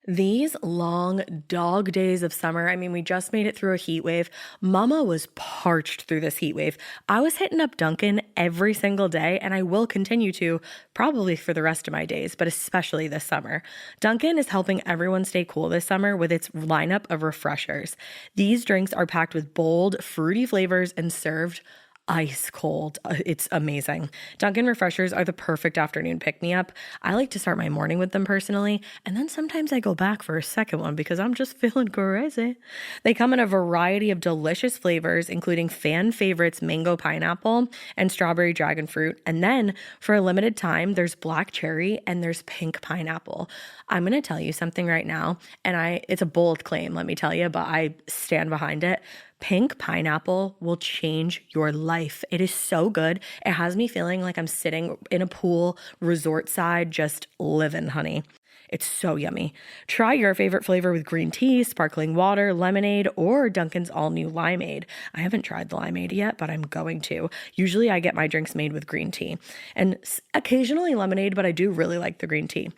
These long dog days of summer, I mean, we just made it through a heat wave. Mama was parched through this heat wave. I was hitting up Dunkin' every single day, and I will continue to probably for the rest of my days, but especially this summer. Dunkin' is helping everyone stay cool this summer with its lineup of refreshers. These drinks are packed with bold, fruity flavors and served ice cold. It's amazing. Dunkin' refreshers are the perfect afternoon pick-me-up. I like to start my morning with them personally, and then sometimes I go back for a second one because I'm just feeling crazy. They come in a variety of delicious flavors, including fan favorites mango pineapple and strawberry dragon fruit. And then for a limited time, there's black cherry and there's pink pineapple. I'm going to tell you something right now, and it's a bold claim, let me tell you, but I stand behind it. Pink pineapple will change your life. It is so good. It has me feeling like I'm sitting in a pool, resort side, just living, honey. It's so yummy. Try your favorite flavor with green tea, sparkling water, lemonade, or Dunkin's all-new limeade. I haven't tried the limeade yet, but I'm going to. Usually I get my drinks made with green tea and occasionally lemonade, but I do really like the green tea.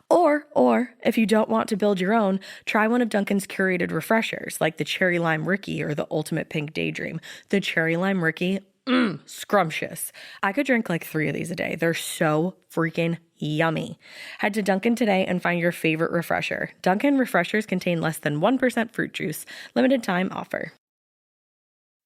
Or if you don't want to build your own, try one of Dunkin's curated refreshers like the Cherry Lime Ricky or the Ultimate Pink Daydream. The Cherry Lime Ricky, scrumptious. I could drink like 3 of these a day. They're so freaking yummy. Head to Dunkin' today and find your favorite refresher. Dunkin' refreshers contain less than 1% fruit juice. Limited time offer.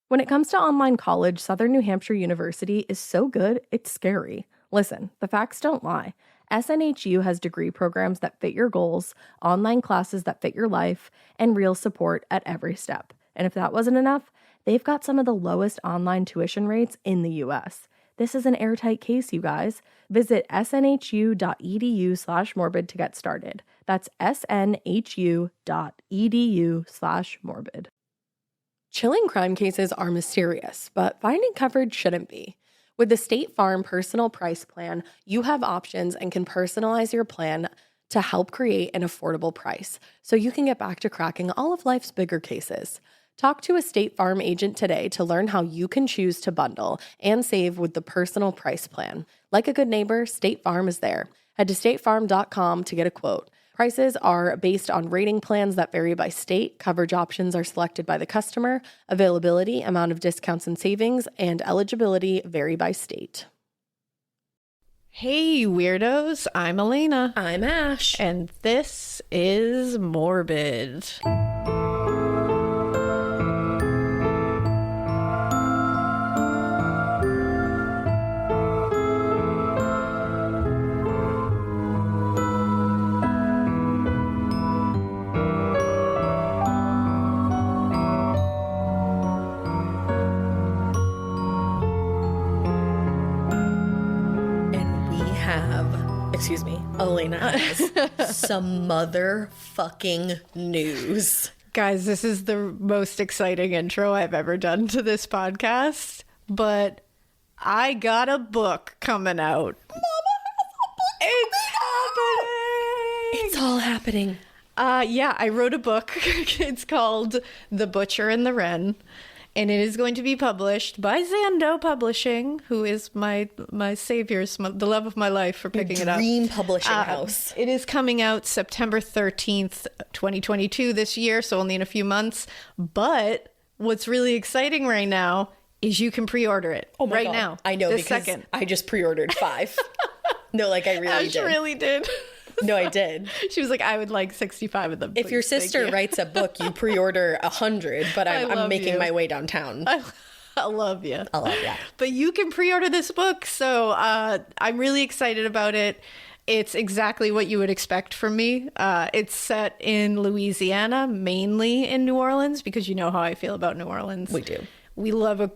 When it comes to online college, Southern New Hampshire University is so good, it's scary. Listen, the facts don't lie. SNHU has degree programs that fit your goals, online classes that fit your life, and real support at every step. And if that wasn't enough, they've got some of the lowest online tuition rates in the U.S. This is an airtight case, you guys. Visit snhu.edu/morbid to get started. That's snhu.edu/morbid. Chilling crime cases are mysterious, but finding coverage shouldn't be. With the State Farm Personal Price Plan, you have options and can personalize your plan to help create an affordable price so you can get back to cracking all of life's bigger cases. Talk to a State Farm agent today to learn how you can choose to bundle and save with the Personal Price Plan. Like a good neighbor, State Farm is there. Head to statefarm.com to get a quote. Prices are based on rating plans that vary by state. Coverage options are selected by the customer. Availability, amount of discounts and savings, and eligibility vary by state. Hey, weirdos. I'm Alaina. I'm Ash. And this is Morbid. Excuse me, Alaina has some motherfucking news. Guys, this is the most exciting intro I've ever done to this podcast, but I got a book coming out. Mama has a book. It's happening. It's all happening. Yeah, I wrote a book. It's called The Butcher and the Wren. And it is going to be published by Zando Publishing, who is my saviors, the love of my life for picking it up. Dream publishing house. It is coming out September 13th, 2022 this year, so only in a few months. But what's really exciting right now is you can pre-order it right God. Now. I know, because second. I just pre-ordered 5. No, like I really did. I really did. No, I did. She was like, I would like 65 of them. If your sister writes a book, you pre-order 100, but I'm making my way downtown. I love you. I love you. But you can pre-order this book, so I'm really excited about it. It's exactly what you would expect from me. It's set in Louisiana, mainly in New Orleans, because you know how I feel about New Orleans. We do. We love a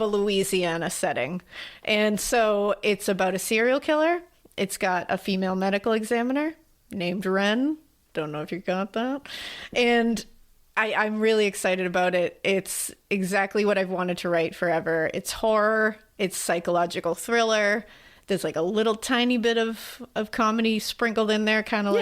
Louisiana setting. And so it's about a serial killer. It's got a female medical examiner named Wren. Don't know if you got that. And I'm really excited about it. It's exactly what I've wanted to write forever. It's horror. It's psychological thriller. There's like a little tiny bit of comedy sprinkled in there, kind of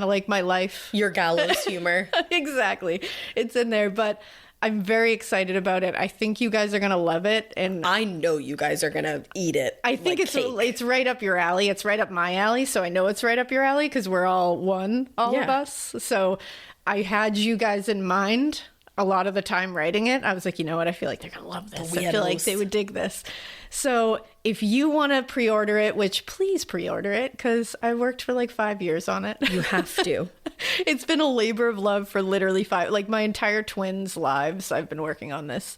like my life. Your gallows humor. Exactly. It's in there. But I'm very excited about it. I think you guys are going to love it. And I know you guys are going to eat it. I think like it's right up your alley. It's right up my alley. So I know it's right up your alley because we're all one, all of us. So I had you guys in mind a lot of the time writing it. I was like, you know what? I feel like they're going to love this. I feel like they would dig this. So if you want to pre-order it, which please pre-order it because I worked for like 5 years on it. You have to. It's been a labor of love for literally like my entire twins' lives. I've been working on this.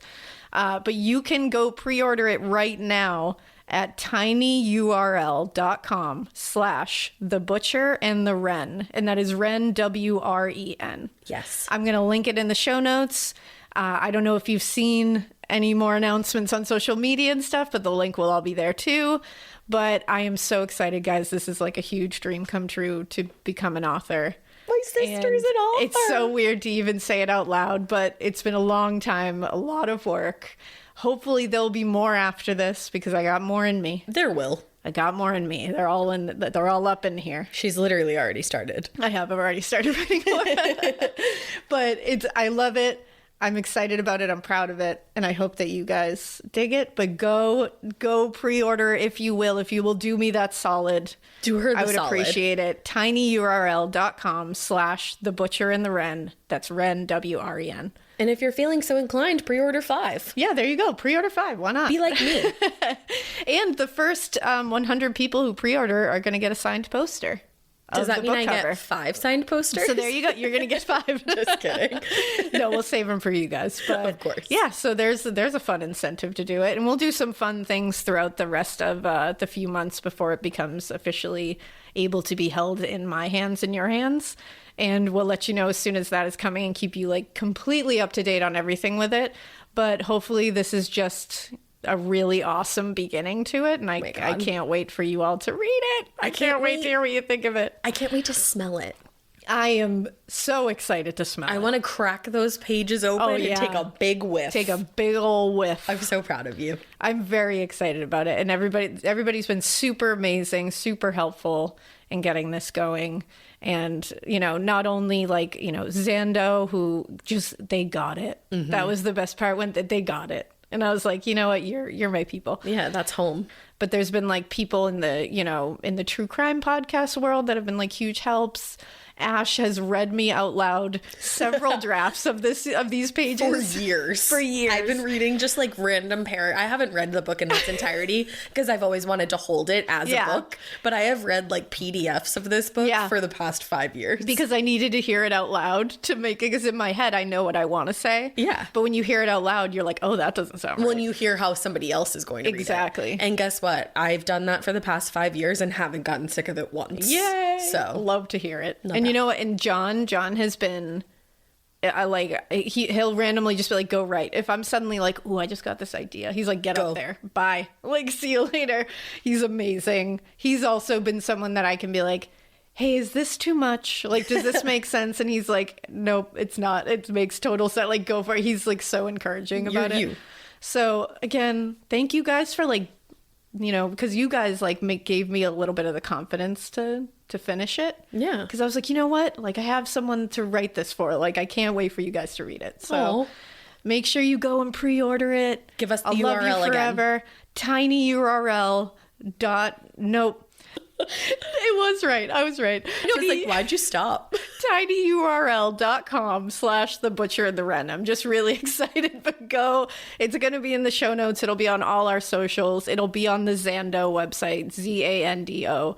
But you can go pre-order it right now at tinyurl.com/thebutcherandthen. And that is Wren, WREN. Yes. I'm going to link it in the show notes. I don't know if you've seen any more announcements on social media and stuff, but the link will all be there too. But I am so excited, guys. This is like a huge dream come true to become an author. My sister's an author. It's so weird to even say it out loud, but it's been a long time, a lot of work. Hopefully there'll be more after this because I got more in me. There will. I got more in me. They're all up in here. She's literally already started. I've already started writing more. But I love it. I'm excited about it. I'm proud of it. And I hope that you guys dig it. But go pre-order if you will. If you will do me that solid. Do her the I would solid. appreciate it. tinyurl.com/thebutcherandthen. That's Wren, WREN. And if you're feeling so inclined, pre-order 5. Yeah, there you go. Pre-order 5. Why not? Be like me. And the first 100 people who pre-order are going to get a signed poster. Does that mean I cover. get 5 signed posters? So there you go. You're going to get 5. Just kidding. No, we'll save them for you guys. But of course. Yeah, so there's a fun incentive to do it. And we'll do some fun things throughout the rest of the few months before it becomes officially able to be held in my hands and your hands. And we'll let you know as soon as that is coming and keep you like completely up to date on everything with it. But hopefully this is just a really awesome beginning to it. And I can't wait for you all to read it. I can't wait to hear what you think of it. I can't wait to smell it. I am so excited to smell it. I want to crack those pages open and take a big whiff. Take a big ol' whiff. I'm so proud of you. I'm very excited about it. And everybody's been super amazing, super helpful in getting this going. And, not only Zando, who they got it. Mm-hmm. That was the best part when they got it. And I was like, you know what? You're my people. Yeah, that's home. But there's been people in the true crime podcast world that have been huge helps. Ash has read me out loud several drafts of these pages for years. I've been reading just random I haven't read the book in its entirety because I've always wanted to hold it as a book. But I have read PDFs of this book for the past 5 years because I needed to hear it out loud to make it. Because in my head, I know what I want to say. Yeah. But when you hear it out loud, you're like, oh, that doesn't sound right. When you hear how somebody else is going to exactly. read it. And guess what? I've done that for the past 5 years and haven't gotten sick of it once. Yay! So love to hear it. And you know what? And John has been, he'll randomly just be like, go write. If I'm suddenly like, ooh, I just got this idea. He's like, get up there. Bye. See you later. He's amazing. He's also been someone that I can be like, hey, is this too much? Does this make sense? And he's like, nope, it's not. It makes total sense. Go for it. He's so encouraging about it. So again, thank you guys for because you guys gave me a little bit of the confidence to finish it. Yeah. Because I was like, you know what? I have someone to write this for. I can't wait for you guys to read it. So make sure you go and pre-order it. Give us the I'll URL love you forever. again. Nope. It was right. I was right. No, why'd you stop? tinyurl.com/thebutcherandthen. I'm just really excited, but go. It's going to be in the show notes. It'll be on all our socials. It'll be on the Zando website, Zando.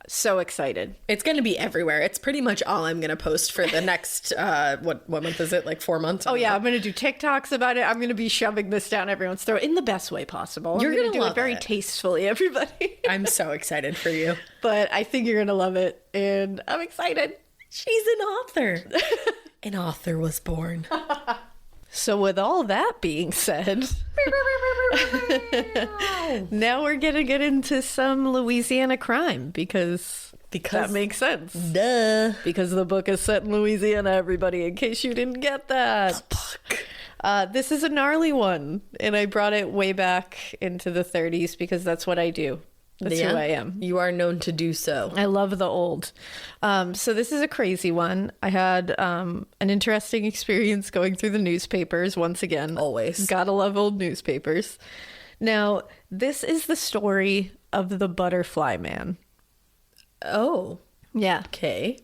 So excited. It's going to be everywhere. It's pretty much all I'm going to post for the next, what month is it? 4 months? Oh, yeah. I'm going to do TikToks about it. I'm going to be shoving this down everyone's throat in the best way possible. You're going to do it very tastefully, everybody. I'm so excited for you. But I think you're going to love it. And I'm excited. She's an author. An author was born. So with all that being said, now we're going to get into some Louisiana crime because that makes sense. Duh. Because the book is set in Louisiana, everybody, in case you didn't get that. The book. This is a gnarly one, and I brought it way back into the 30s because that's what I do. That's who I am. You are known to do so. I love the old. So this is a crazy one. I had an interesting experience going through the newspapers once again. Always. Gotta love old newspapers. Now, this is the story of the Butterfly Man. Oh. Yeah. Okay.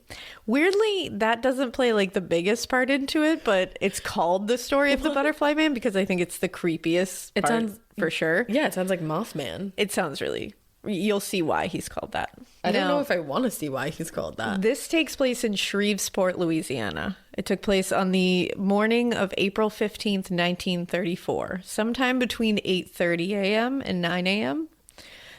Weirdly, that doesn't play like the biggest part into it, but it's called the story of the Butterfly Man because I think it's the creepiest part sounds for sure. Yeah, it sounds like Mothman. It sounds really... You'll see why he's called that. I don't know if I want to see why he's called that. This takes place in Shreveport, Louisiana. It took place on the morning of April 15th, 1934, sometime between 8:30 a.m. and 9 a.m.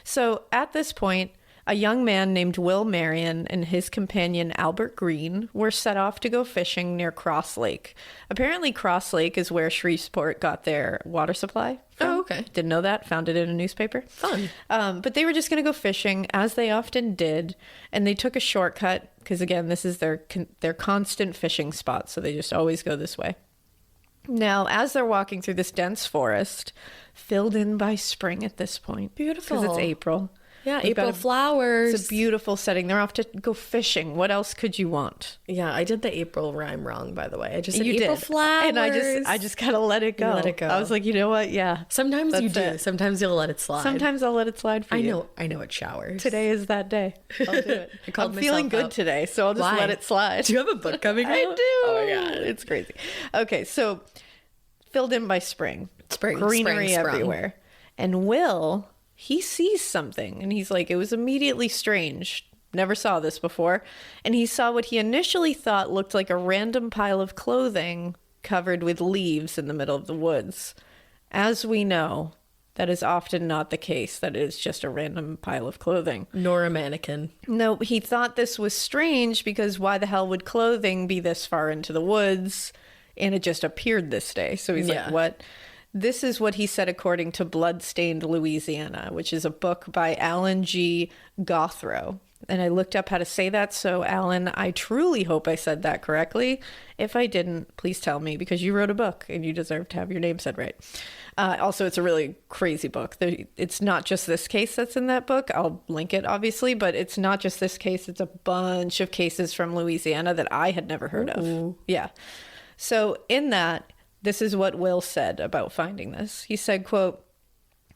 So at this point, a young man named Will Marion and his companion Albert Green were set off to go fishing near Cross Lake. Apparently, Cross Lake is where Shreveport got their water supply from. Oh, okay. Didn't know that. Found it in a newspaper. Fun. But they were just going to go fishing, as they often did, and they took a shortcut because, again, this is their constant fishing spot, so they just always go this way. Now, as they're walking through this dense forest, filled in by spring at this point. Beautiful. Because it's April. Yeah, April flowers. It's a beautiful setting. They're off to go fishing. What else could you want? Yeah, I did the April rhyme wrong, by the way. I just said You April did. flowers. And I just gotta let it go. You let it go. I was like, you know what? Yeah. Sometimes you That's do. it. Sometimes you'll let it slide. Sometimes I'll let it slide for you. I know it showers. Today is that day. I'll do it. I called I'm feeling myself good out. today, so I'll just Why? let it slide. Do you have a book coming out? I do. Oh my God. It's crazy. Okay, so filled in by spring. Spring, Greenery spring, sprung. everywhere. And Will, he sees something and he's like, it was immediately strange. Never saw this before. And he saw what he initially thought looked like a random pile of clothing covered with leaves in the middle of the woods. As we know, that is often not the case, that it is just a random pile of clothing. Nor a mannequin. No, he thought this was strange because why the hell would clothing be this far into the woods? And it just appeared this day. So he's Yeah. like, what? This is what he said according to Bloodstained Louisiana, which is a book by Alan G. Gothrow. And I looked up how to say that. So, Alan, I truly hope I said that correctly. If I didn't, please tell me because you wrote a book and you deserve to have your name said right. Also, it's a really crazy book. It's not just this case that's in that book. I'll link it, obviously, but it's not just this case. It's a bunch of cases from Louisiana that I had never heard of. Yeah. So in that, this is what Will said about finding this. He said, quote,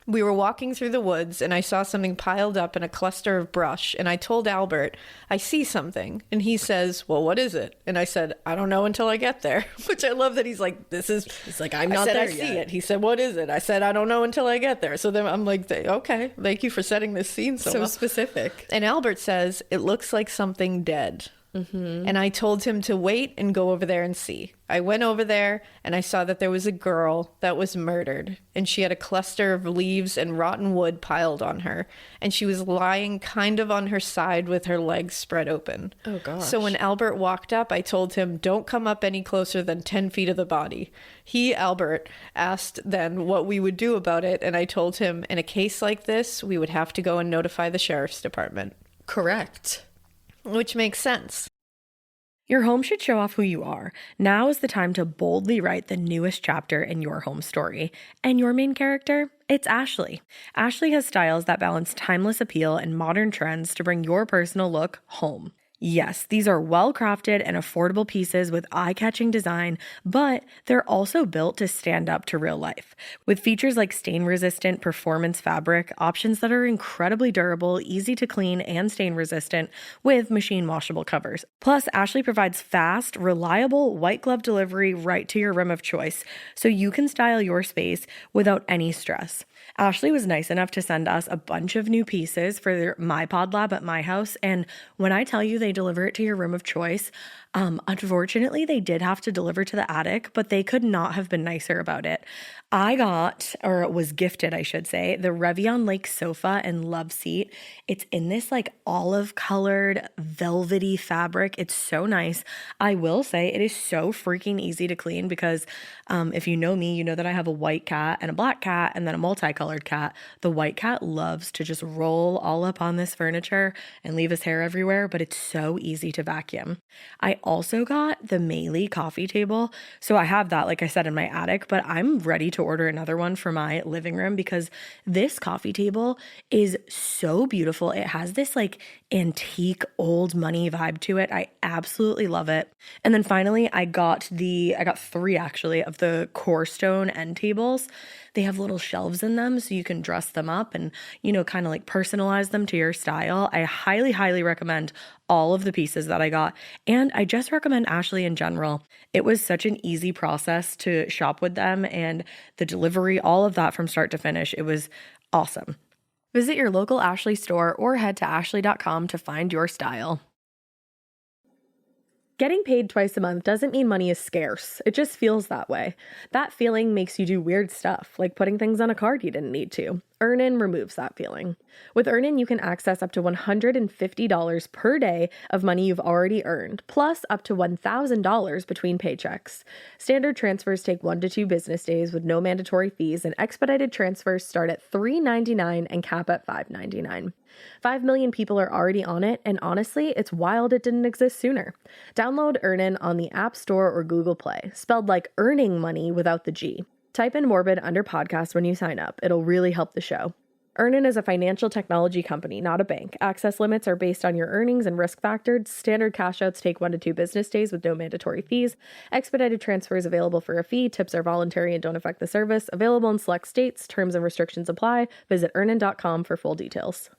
"We were walking through the woods and I saw something piled up in a cluster of brush and I told Albert, I see something. And he says, well, what is it? And I said, I don't know until I get there," which I love that he's like, he's like, I'm I not said, there I see yet. it. He said, what is it? I said, I don't know until I get there. So then I'm like, okay, thank you for setting this scene so well. specific. And Albert says, it looks like something dead. And I told him to wait and go over there and see. I went over there and I saw that there was a girl that was murdered and she had a cluster of leaves and rotten wood piled on her and she was lying kind of on her side with her legs spread open. Oh, gosh. So when Albert walked up, I told him, don't come up any closer than 10 feet of the body. He, Albert, asked then what we would do about it and I told him in a case like this, we would have to go and notify the sheriff's department. Correct. Which makes sense. Your home should show off who you are. Now is the time to boldly write the newest chapter in your home story. And your main character? It's Ashley. Ashley has styles that balance timeless appeal and modern trends to bring your personal look home. Yes, these are well-crafted and affordable pieces with eye-catching design, but they're also built to stand up to real life. With features like stain-resistant performance fabric, options that are incredibly durable, easy to clean, and stain-resistant with machine-washable covers. Plus, Ashley provides fast, reliable, white-glove delivery right to your room of choice, so you can style your space without any stress. Ashley was nice enough to send us a bunch of new pieces for my pod lab at my house, and when I tell you they deliver it to your room of choice, unfortunately they did have to deliver to the attic, but they could not have been nicer about it. I got, or was gifted, I should say, the Revion Lake sofa and love seat. It's in this like olive colored velvety fabric. It's so nice. I will say it is so freaking easy to clean because if you know me, you know that I have a white cat and a black cat and then a multicolored cat. The white cat loves to just roll all up on this furniture and leave his hair everywhere, but it's so easy to vacuum. I also got the Meili coffee table. So I have that, like I said, in my attic, but I'm ready to order another one for my living room because this coffee table is so beautiful. It has this like antique old money vibe to it. I absolutely love it. And then finally, I got 3 actually of the core stone end tables. They have little shelves in them so you can dress them up and, kind of like personalize them to your style. I highly, highly recommend all of the pieces that I got. And I just recommend Ashley in general. It was such an easy process to shop with them, and the delivery, all of that from start to finish. It was awesome. Visit your local Ashley store or head to ashley.com to find your style. Getting paid twice a month doesn't mean money is scarce. It just feels that way. That feeling makes you do weird stuff, like putting things on a card you didn't need to. Earnin removes that feeling. With Earnin, you can access up to $150 per day of money you've already earned, plus up to $1,000 between paychecks. Standard transfers take 1 to 2 business days with no mandatory fees, and expedited transfers start at $3.99 and cap at $5.99. 5 million people are already on it, and honestly, it's wild it didn't exist sooner. Download Earnin on the App Store or Google Play, spelled like earning money without the G. Type in Morbid under podcast when you sign up. It'll really help the show. Earnin is a financial technology company, not a bank. Access limits are based on your earnings and risk factors. Standard cash outs take 1 to 2 business days with no mandatory fees. Expedited transfers available for a fee. Tips are voluntary and don't affect the service. Available in select states. Terms and restrictions apply. Visit earnin.com for full details.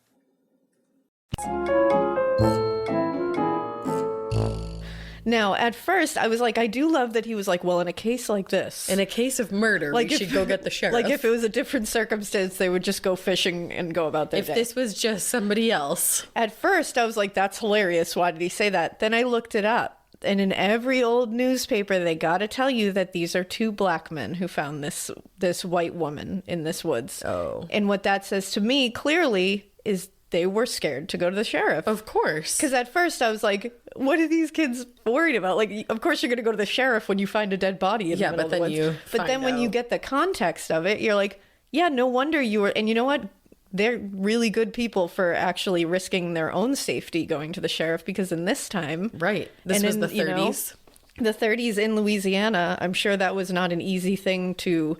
Now, at first, I was like, I do love that he was like, well, in a case like this. In a case of murder, we should go get the sheriff. Like, if it was a different circumstance, they would just go fishing and go about their day. If this was just somebody else. At first, I was like, that's hilarious. Why did he say that? Then I looked it up. And in every old newspaper, they got to tell you that these are 2 black men who found this white woman in this woods. Oh. And what that says to me, clearly, is they were scared to go to the sheriff. Of course. Because at first I was like, what are these kids worried about? Like, of course you're going to go to the sheriff when you find a dead body in the middle of the woods. But then when you get the context of it, you're like, yeah, no wonder you were. And you know what? They're really good people for actually risking their own safety going to the sheriff, because in this time. Right. This was the 30s. The 30s in Louisiana, I'm sure that was not an easy thing to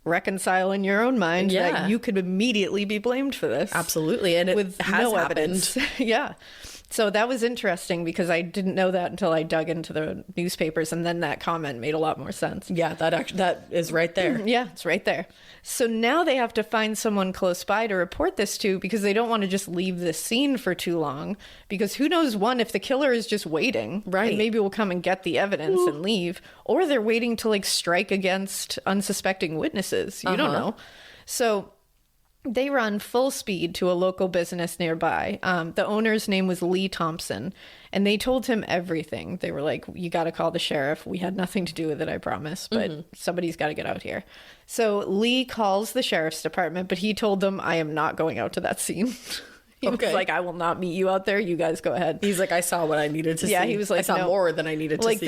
reconcile in your own mind, that you could immediately be blamed for this. Absolutely. And it with has no happened. Evidence. Yeah. So that was interesting because I didn't know that until I dug into the newspapers, and then that comment made a lot more sense. Yeah, that is right there. Yeah, it's right there. So now they have to find someone close by to report this to, because they don't want to just leave this scene for too long, because who knows, one, if the killer is just waiting, right, and maybe we'll come and get the evidence and leave, or they're waiting to like strike against unsuspecting witnesses. You don't know. So they run full speed to a local business nearby. The owner's name was Lee Thompson, and they told him everything. They were like, you got to call the sheriff. We had nothing to do with it, I promise, but somebody's got to get out here. So Lee calls the sheriff's department, but he told them, I am not going out to that scene. He was like, I will not meet you out there. You guys go ahead. He's like, I saw what I needed to see. Yeah, he was like, I saw more than I needed to see. Like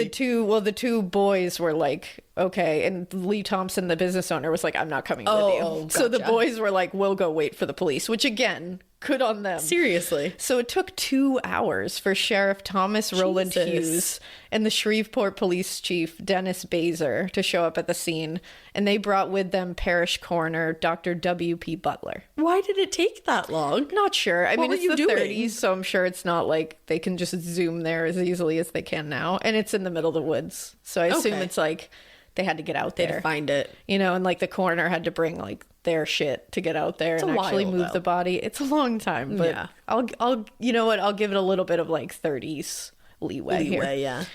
the two boys were like, okay. And Lee Thompson, the business owner, was like, I'm not coming with you. Gotcha. So the boys were like, we'll go wait for the police, which again, good on them. Seriously. So it took 2 hours for Sheriff Thomas Rowland Hughes and the Shreveport Police Chief Dennis Baser to show up at the scene. And they brought with them Parish Coroner Dr. W.P. Butler. Why did it take that long? Not sure. I mean, it's the doing? 30s, so I'm sure it's not like they can just zoom there as easily as they can now. And it's in the middle of the woods. So I assume it's like they had to get out there. They had to find it. You know, and like the coroner had to bring like their shit to get out there and actually move the body. It's a long time, but yeah. I'll you know what? I'll give it a little bit of like 30s leeway here. Yeah.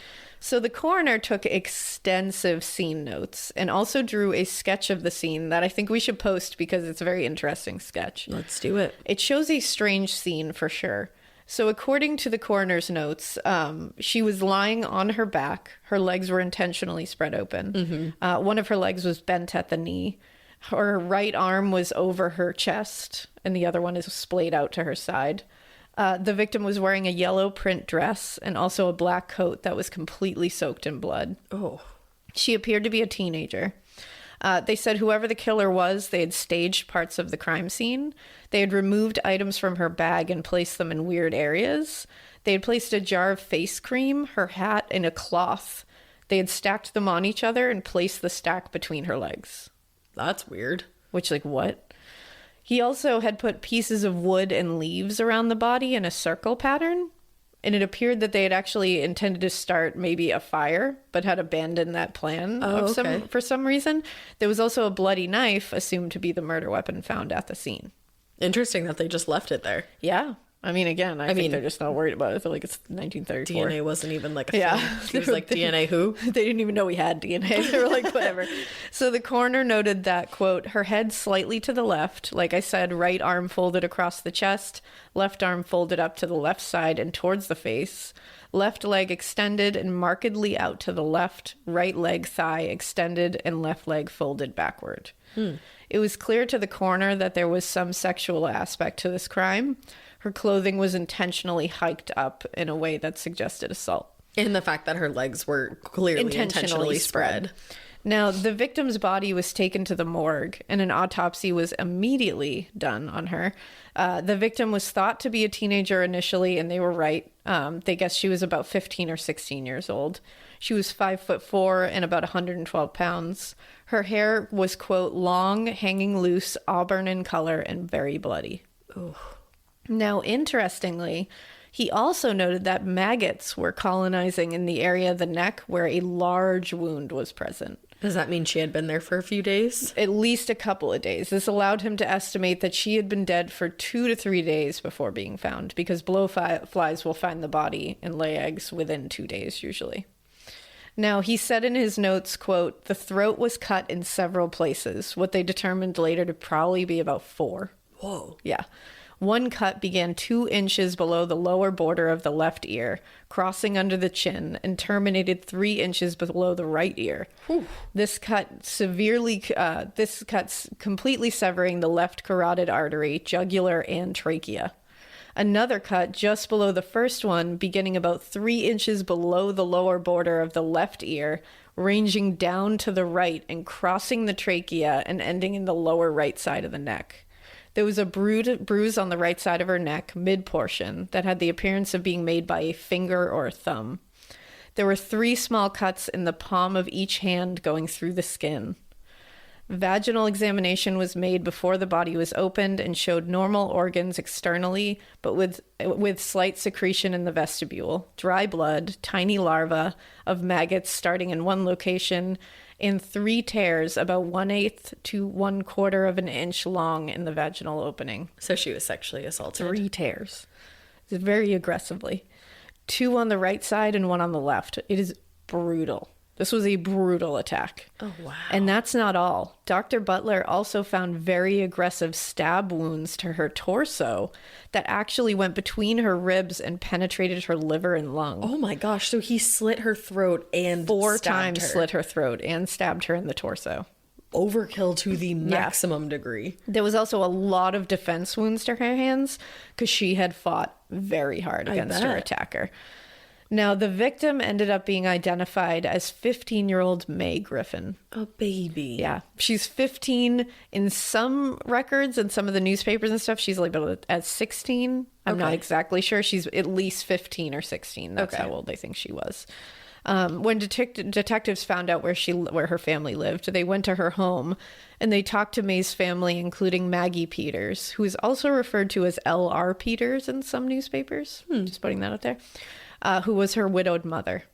So the coroner took extensive scene notes and also drew a sketch of the scene that I think we should post because it's a very interesting sketch. Let's do it. It shows a strange scene for sure. So according to the coroner's notes, she was lying on her back. Her legs were intentionally spread open. One of her legs was bent at the knee. Her right arm was over her chest, and the other one is splayed out to her side. The victim was wearing a yellow print dress and also a black coat that was completely soaked in blood. Oh. She appeared to be a teenager. They said whoever the killer was, they had staged parts of the crime scene. They had removed items from her bag and placed them in weird areas. They had placed a jar of face cream, her hat, and a cloth. They had stacked them on each other and placed the stack between her legs. That's weird. Which, like, what? He also had put pieces of wood and leaves around the body in a circle pattern. And it appeared that they had actually intended to start maybe a fire, but had abandoned that plan for some reason. There was also a bloody knife, assumed to be the murder weapon, found at the scene. Interesting that they just left it there. Yeah. I mean, again, I think they're just not worried about it. They're like, it's 1934. DNA wasn't even like a thing. He was like, DNA who? They didn't even know we had DNA. They were like, whatever. So the coroner noted that, quote, her head slightly to the left, like I said, right arm folded across the chest, left arm folded up to the left side and towards the face, left leg extended and markedly out to the left, right leg thigh extended and left leg folded backward. It was clear to the coroner that there was some sexual aspect to this crime. Her clothing was intentionally hiked up in a way that suggested assault. And the fact that her legs were clearly intentionally spread. Now, the victim's body was taken to the morgue, and an autopsy was immediately done on her. The victim was thought to be a teenager initially, and they were right. They guessed she was about 15 or 16 years old. She was 5'4" and about 112 pounds. Her hair was, quote, long, hanging loose, auburn in color, and very bloody. Ooh. Now, interestingly, he also noted that maggots were colonizing in the area of the neck where a large wound was present. Does that mean she had been there for a few days? At least a couple of days. This allowed him to estimate that she had been dead for 2 to 3 days before being found, because blowflies will find the body and lay eggs within 2 days usually. Now, he said in his notes, quote, the throat was cut in several places, what they determined later to probably be about 4. Whoa. Yeah. One cut began 2 inches below the lower border of the left ear, crossing under the chin, and terminated 3 inches below the right ear. Whew. This cut completely severing the left carotid artery, jugular, and trachea. Another cut just below the first one, beginning about 3 inches below the lower border of the left ear, ranging down to the right and crossing the trachea and ending in the lower right side of the neck. There was a bruise on the right side of her neck, mid-portion, that had the appearance of being made by a finger or a thumb. There were 3 small cuts in the palm of each hand going through the skin. Vaginal examination was made before the body was opened and showed normal organs externally, but with slight secretion in the vestibule, dry blood, tiny larvae of maggots starting in one location, and 3 tears about 1/8 to 1/4 of an inch long in the vaginal opening. So she was sexually assaulted. 3 tears. Very aggressively. 2 on the right side and 1 on the left. It is brutal. This was a brutal attack. Oh, wow. And that's not all. Dr. Butler also found very aggressive stab wounds to her torso that actually went between her ribs and penetrated her liver and lung. Oh my gosh. So he slit her throat and 4 stabbed times her. slit her throat and stabbed her in the torso. Overkill to the maximum degree. There was also a lot of defense wounds to her hands because she had fought very hard against her attacker. Now, the victim ended up being identified as 15-year-old May Griffin. A baby. Yeah. She's 15 in some records and some of the newspapers and stuff. She's labeled as 16. I'm not exactly sure. She's at least 15 or 16. That's how old they think she was. When detectives found out where her family lived, they went to her home and they talked to May's family, including Maggie Peters, who is also referred to as L.R. Peters in some newspapers. Just putting that out there. Who was her widowed mother.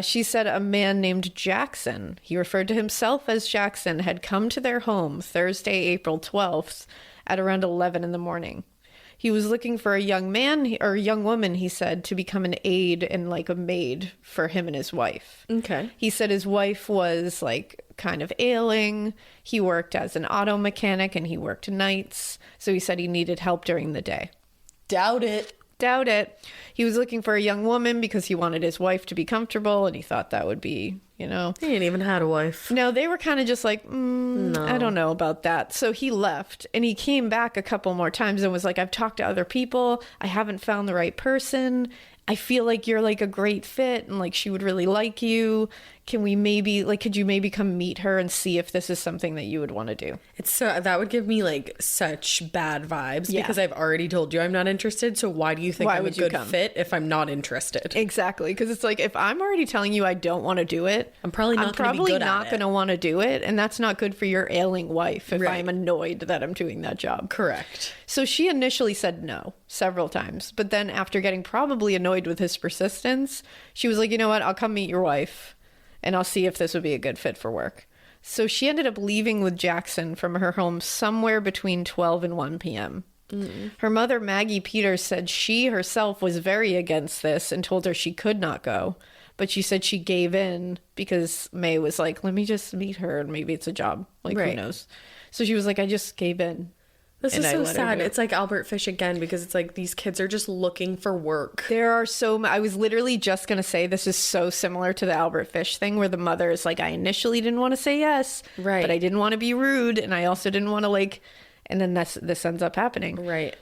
She said a man named Jackson, he referred to himself as Jackson, had come to their home Thursday, April 12th at around 11 in the morning. He was looking for a young man or a young woman, he said, to become an aide and like a maid for him and his wife. Okay. He said his wife was like kind of ailing. He worked as an auto mechanic and he worked nights. So he said he needed help during the day. Doubt it. Doubt it. He was looking for a young woman because he wanted his wife to be comfortable and he thought that would be, you know. He ain't even had a wife. No, they were kind of just like, No. I don't know about that. So he left and he came back a couple more times and was like, I've talked to other people. I haven't found the right person. I feel like you're like a great fit and like she would really like you. can we maybe, like, could you maybe come meet her and see if this is something that you would want to do? It's so, that would give me like such bad vibes because I've already told you I'm not interested. So why do you think I'm a good fit if I'm not interested? Exactly. Because it's like, if I'm already telling you I don't want to do it, I'm probably not going to want to do it. And that's not good for your ailing wife if I'm annoyed that I'm doing that job. Correct. So she initially said no several times. But then after getting probably annoyed with his persistence, she was like, you know what? I'll come meet your wife and I'll see if this would be a good fit for work. So she ended up leaving with Jackson from her home somewhere between 12 and 1 p.m. Her mother, Maggie Peters, said she herself was very against this and told her she could not go. But she said she gave in because May was like, let me just meet her and maybe it's a job. Like, who knows? So she was like, I just gave in. This is so sad. It's like Albert Fish again, because it's like these kids are just looking for work. There are I was literally just going to say this is so similar to the Albert Fish thing where the mother is like, I initially didn't want to say yes, but I didn't want to be rude. And I also didn't want to like, and then this ends up happening. Right.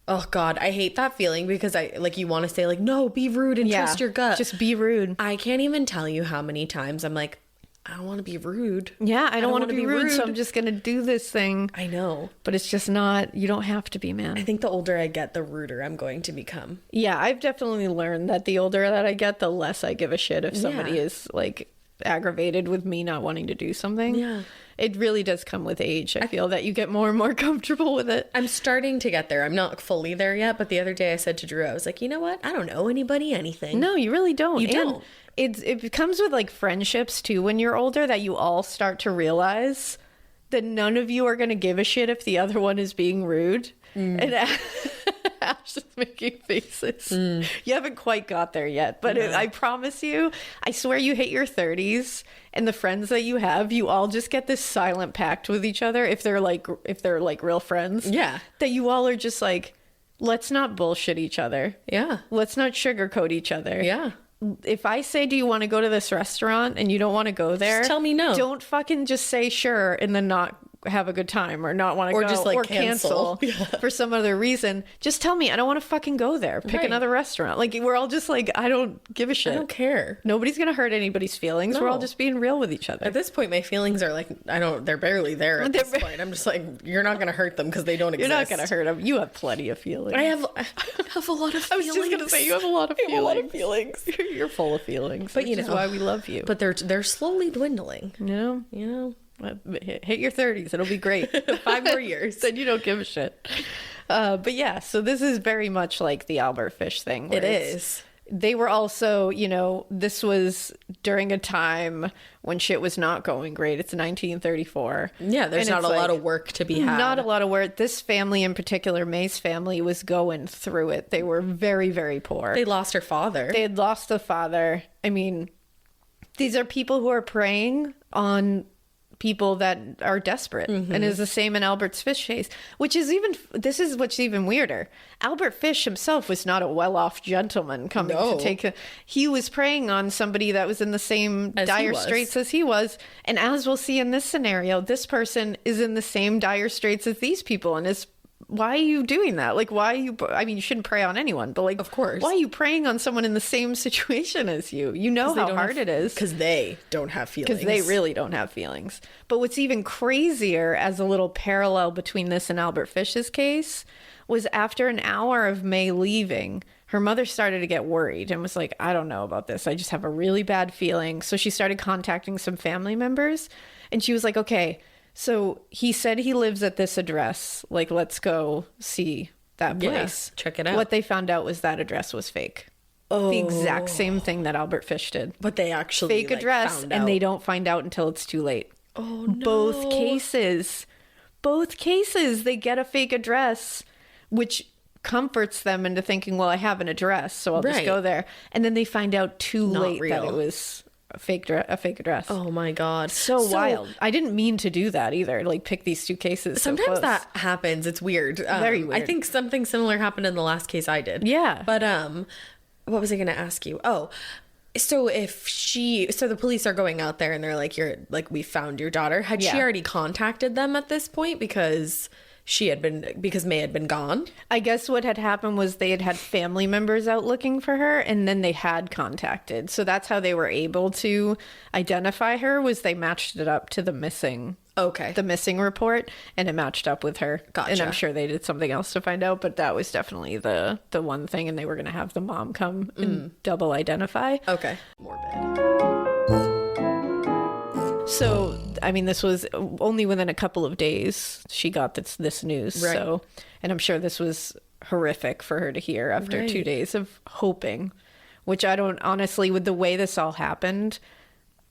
Oh God, I hate that feeling because you want to say like, no, be rude and trust your gut. Just be rude. I can't even tell you how many times I'm like, I don't want to be rude. Yeah, I don't want to be rude, so I'm just going to do this thing. I know. But it's just not, you don't have to be, man. I think the older I get, the ruder I'm going to become. Yeah, I've definitely learned that the older that I get, the less I give a shit if somebody is like aggravated with me not wanting to do something. Yeah. It really does come with age. I feel that you get more and more comfortable with it. I'm starting to get there. I'm not fully there yet, but the other day I said to Drew, I was like, you know what? I don't know anybody, anything. No, you really don't. You don't. It comes with like friendships too when you're older, that you all start to realize that none of you are going to give a shit if the other one is being rude. And Ash is making faces. You haven't quite got there yet, but I promise you, I swear you hit your 30s and the friends that you have, you all just get this silent pact with each other if they're like real friends. Yeah. That you all are just like, let's not bullshit each other. Yeah. Let's not sugarcoat each other. Yeah. If I say, do you want to go to this restaurant and you don't want to go there, just tell me no. Don't fucking just say sure and then not have a good time or not want to go just like or cancel for some other reason. Just tell me I don't want to fucking go there. Pick another restaurant. Like, we're all just like, I don't give a shit. I don't care. Nobody's gonna hurt anybody's feelings. No. We're all just being real with each other. At this point, my feelings are like, they're barely there at this point. I'm just like, you're not gonna hurt them because they don't exist. You're not gonna hurt them. You have plenty of feelings. I have a lot of feelings. I was just gonna say, you have a lot of feelings. I have a lot of feelings. You're full of feelings, but which is why we love you. But they're slowly dwindling. You know. Hit your 30s. It'll be great. 5 more years. Then you don't give a shit. But yeah, so this is very much like the Albert Fish thing. It is. They were also, this was during a time when shit was not going great. It's 1934. Yeah, there's not a lot of work to be had. Not a lot of work. This family in particular, May's family, was going through it. They were very, very poor. They lost her father. They had lost the father. I mean, these are people who are preying on people that are desperate, and is the same in Albert's Fish case, this is what's even weirder. Albert Fish himself was not a well-off gentleman coming to take he was preying on somebody that was in the same dire straits as he was, and as we'll see in this scenario, this person is in the same dire straits as these people and is why are you doing that? Like, why are you, I mean, you shouldn't prey on anyone, but like, of course, why are you preying on someone in the same situation as you? You know how hard it is. Because they don't have feelings. Because they really don't have feelings. But what's even crazier as a little parallel between this and Albert Fish's case was after an hour of May leaving, her mother started to get worried and was like, I don't know about this. I just have a really bad feeling. So she started contacting some family members and she was like, okay, so he said he lives at this address. Like, let's go see that place. Yeah, check it out. What they found out was that address was fake. Oh. The exact same thing that Albert Fish did. But they actually fake address, and they don't find out until it's too late. Oh no. Both cases, they get a fake address, which comforts them into thinking, well, I have an address, so I'll just go there. And then they find out too late that it was a fake address. Oh my God. So wild. I didn't mean to do that either. Like, pick these two cases. Sometimes that happens. It's weird. Very weird. I think something similar happened in the last case I did. Yeah. But what was I going to ask you? Oh, so the police are going out there and they're like, we found your daughter. Had she already contacted them at this point? Because because May had been gone? I guess what had happened was they had family members out looking for her, and then they had contacted. So that's how they were able to identify her, was they matched it up to the missing report, and it matched up with her. Gotcha. And I'm sure they did something else to find out, but that was definitely the one thing, and they were going to have the mom come and double identify. Okay. Morbid. So, I mean, this was only within a couple of days she got this news. Right. So, and I'm sure this was horrific for her to hear after 2 days of hoping, which I don't, honestly, with the way this all happened,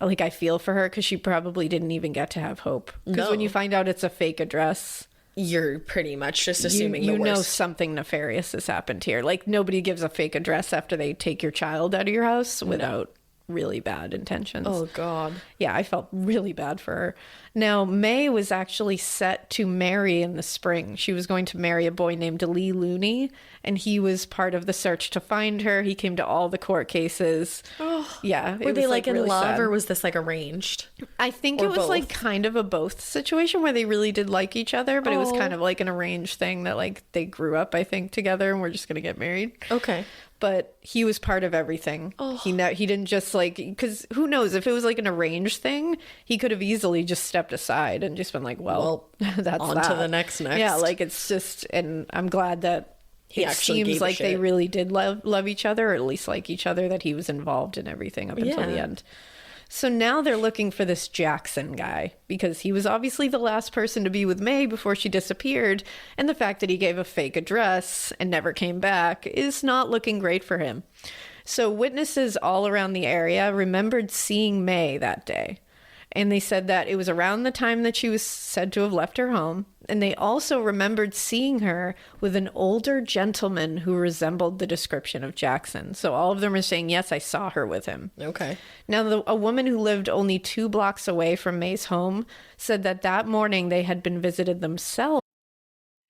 like, I feel for her, because she probably didn't even get to have hope. Because when you find out it's a fake address, you're pretty much just assuming you the worst. know something nefarious has happened here. Like, nobody gives a fake address after they take your child out of your house without really bad intentions. Oh, God. Yeah, I felt really bad for her. Now, May was actually set to marry in the spring. She was going to marry a boy named Lee Looney, and he was part of the search to find her. He came to all the court cases. Oh, yeah. Were they like in really love, sad. or was this like arranged? I think Or it was both? like kind of a both situation where they really did like each other, but it was kind of like an arranged thing that like they grew up, I think, together and were just going to get married. Okay. But he was part of everything. He didn't just like, because who knows, if it was like an arranged thing, he could have easily just stepped aside and just been like, well that's on that. to the next. Yeah, like it's just, and I'm glad that He it actually seems gave a like they shit. really did love each other, or at least like each other, that he was involved in everything up until the Yeah. end. So now they're looking for this Jackson guy, because he was obviously the last person to be with May before she disappeared, and the fact that he gave a fake address and never came back is not looking great for him. So witnesses all around the area remembered seeing May that day, and they said that it was around the time that she was said to have left her home, and they also remembered seeing her with an older gentleman who resembled the description of Jackson. So all of them are saying, yes, I saw her with him. Okay. Now, a woman who lived only 2 blocks away from May's home said that morning they had been visited themselves.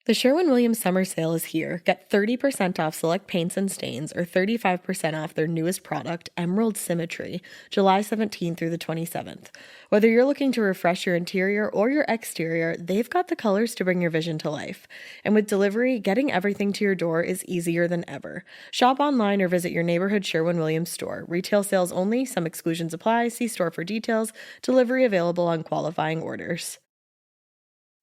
The Sherwin-Williams summer sale is here. Get 30% off select paints and stains, or 35% off their newest product, Emerald Symmetry, July 17th through the 27th. Whether you're looking to refresh your interior or your exterior, they've got the colors to bring your vision to life. And with delivery, getting everything to your door is easier than ever. Shop online or visit your neighborhood Sherwin-Williams store. Retail sales only. Some exclusions apply. See store for details. Delivery available on qualifying orders.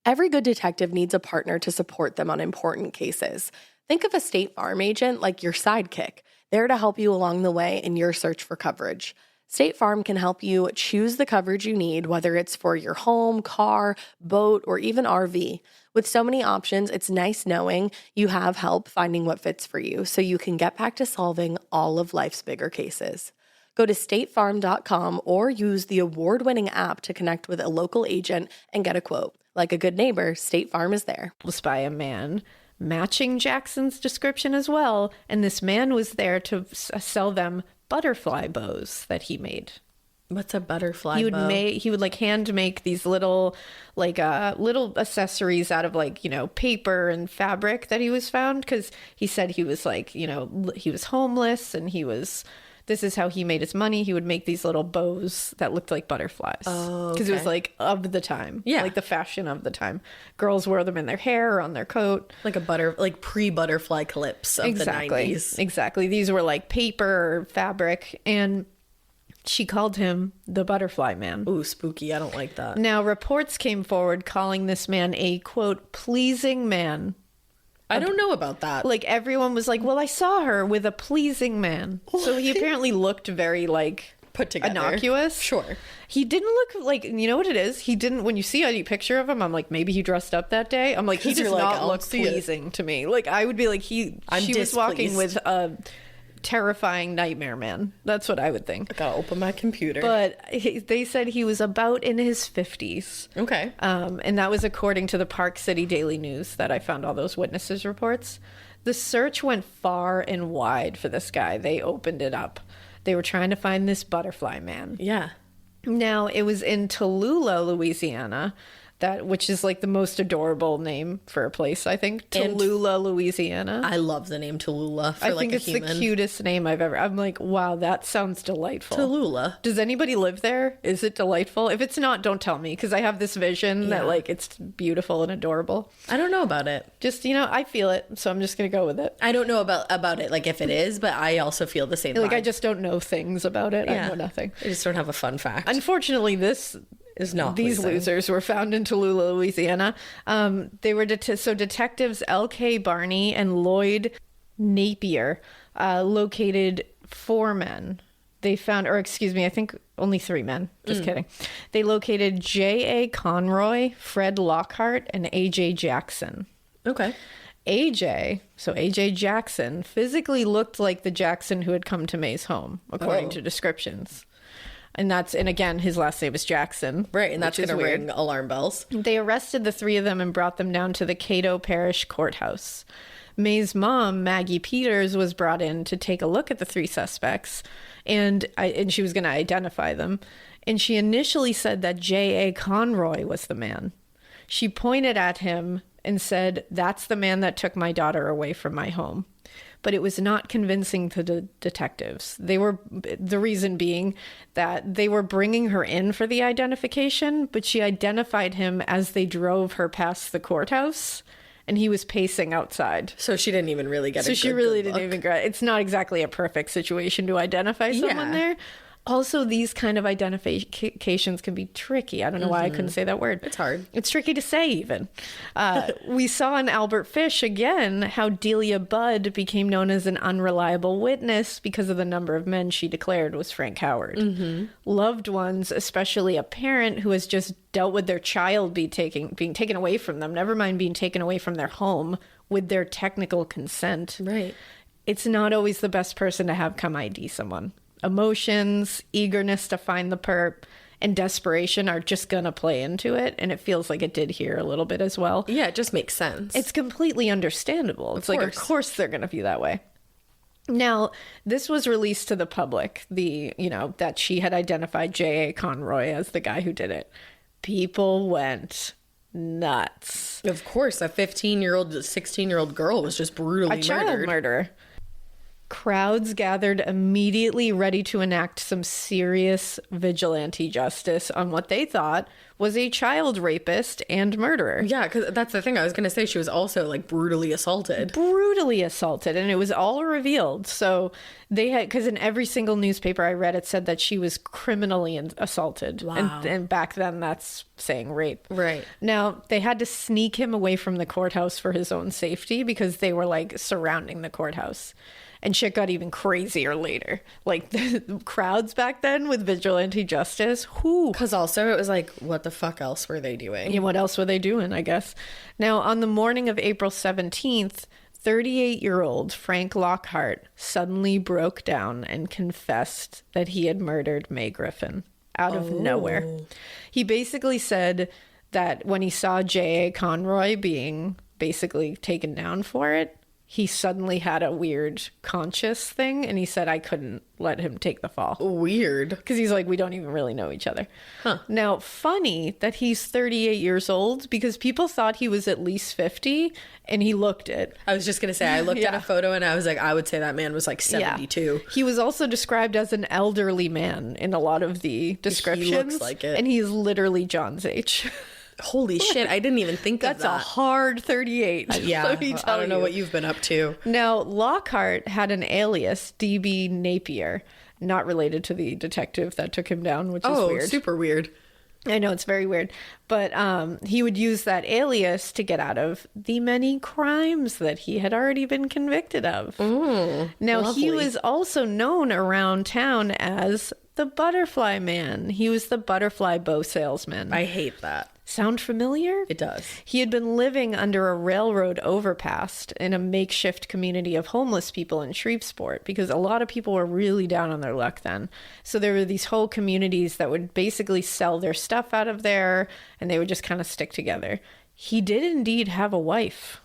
Every good detective needs a partner to support them on important cases. Think of a State Farm agent like your sidekick, there to help you along the way in your search for coverage. State Farm can help you choose the coverage you need, whether it's for your home, car, boat, or even RV. With so many options, it's nice knowing you have help finding what fits for you, so you can get back to solving all of life's bigger cases. Go to statefarm.com or use the award-winning app to connect with a local agent and get a quote. Like a good neighbor, State Farm is there. By a man matching Jackson's description as well, and this man was there to sell them butterfly bows that he made. What's a butterfly bow? He would like hand make these little little accessories out of like, paper and fabric that he was found, because he said he was like, he was homeless, and this is how he made his money. He would make these little bows that looked like butterflies. Oh, because it was like of the time. Yeah. Like the fashion of the time. Girls wore them in their hair or on their coat. Like pre-butterfly clips of the 90s. Exactly. These were like paper or fabric. And she called him the Butterfly Man. Ooh, spooky. I don't like that. Now, reports came forward calling this man a, quote, pleasing man. I don't know about that. Like, everyone was like, well, I saw her with a pleasing man. So he apparently looked very, like, put together, innocuous. Sure. He didn't look like, you know what it is? He didn't, when you see any picture of him, I'm like, maybe he dressed up that day. I'm like, he does not look pleasing to me. Like, I would be like, she was walking with a terrifying nightmare man. That's what I would think. I gotta open my computer. But they said he was about in his 50s. Okay. And that was according to the Park City Daily News that I found all those witnesses' reports. The search went far and wide for this guy. They opened it up. They were trying to find this butterfly man. Yeah. Now, it was in Tallulah, Louisiana, which is like the most adorable name for a place, I think. Tallulah, Louisiana. I love the name Tallulah for I like think a it's human. the cutest name I've ever. I'm like, wow, that sounds delightful. Tallulah. Does anybody live there? Is it delightful? If it's not, don't tell me, because I have this vision that like it's beautiful and adorable. I don't know about it. Just, I feel it, so I'm just gonna go with it. I don't know about it, like if it is, but I also feel the same. Like vibe. I just don't know things about it. I know nothing. I just don't have a fun fact. Unfortunately, this is not these pleasing. losers were found in Tallulah, Louisiana. They were detectives L.K. Barney and Lloyd Napier located 4 men. They found, or excuse me, I think only 3 men. Just kidding. They located J.A. Conroy, Fred Lockhart, and A.J. Jackson. Okay. A.J. Jackson physically looked like the Jackson who had come to May's home, according to descriptions. And again, his last name is Jackson. Right, and that's going to ring alarm bells. They arrested the 3 of them and brought them down to the Cato Parish Courthouse. May's mom, Maggie Peters, was brought in to take a look at the 3 suspects, and she was going to identify them. And she initially said that J.A. Conroy was the man. She pointed at him and said, "That's the man that took my daughter away from my home." But it was not convincing to the detectives. The reason being that they were bringing her in for the identification, but she identified him as they drove her past the courthouse, and he was pacing outside. So she didn't even really get So a she good, really good didn't look. even get. It's not exactly a perfect situation to identify someone there. Also, these kind of identifications can be tricky. I don't know why I couldn't say that word. It's hard. It's tricky to say, even. We saw in Albert Fish, again, how Delia Budd became known as an unreliable witness because of the number of men she declared was Frank Howard. Loved ones, especially a parent who has just dealt with their child being taken away from them, never mind being taken away from their home with their technical consent. Right. It's not always the best person to have come ID someone. Emotions, eagerness to find the perp, and desperation are just going to play into it. And it feels like it did here a little bit as well. Yeah, it just makes sense. It's completely understandable. It's like, of course they're going to be that way. Now, this was released to the public, that she had identified J.A. Conroy as the guy who did it. People went nuts. Of course, a 15-year-old, 16-year-old girl was just brutally A child murdered. murder. Crowds gathered immediately, ready to enact some serious vigilante justice on what they thought was a child rapist and murderer. Yeah, because that's the thing. I was going to say she was also like brutally assaulted. And it was all revealed. So they had, because in every single newspaper I read, it said that she was criminally assaulted. Wow. And back then that's saying rape. Right. Now, they had to sneak him away from the courthouse for his own safety because they were like surrounding the courthouse. And shit got even crazier later. Like the crowds back then with vigilante justice. Whoo. Because also it was like, what the fuck else were they doing? Yeah, what else were they doing, I guess? Now, on the morning of April 17th, 38-year-old Frank Lockhart suddenly broke down and confessed that he had murdered May Griffin out of nowhere. He basically said that when he saw J.A. Conroy being basically taken down for it, he suddenly had a weird conscious thing, and he said, I couldn't let him take the fall. Weird. Because he's like, we don't even really know each other. Huh. Now, funny that he's 38 years old, because people thought he was at least 50, and he looked it. I was just going to say, I looked at a photo, and I was like, I would say that man was like 72. Yeah. He was also described as an elderly man in a lot of the descriptions. He looks like it. And he's literally John's age. Holy shit, I didn't even think of that. That's a hard 38. Yeah, let me tell I don't know what you've been up to. Now, Lockhart had an alias, D.B. Napier, not related to the detective that took him down, which is weird. Oh, super weird. I know, it's very weird. But he would use that alias to get out of the many crimes that he had already been convicted of. Now, lovely. He was also known around town as the Butterfly Man. He was the butterfly bow salesman. I hate that. Sound familiar? It does. He had been living under a railroad overpass in a makeshift community of homeless people in Shreveport, because a lot of people were really down on their luck then. So there were these whole communities that would basically sell their stuff out of there, and they would just kind of stick together. He did indeed have a wife.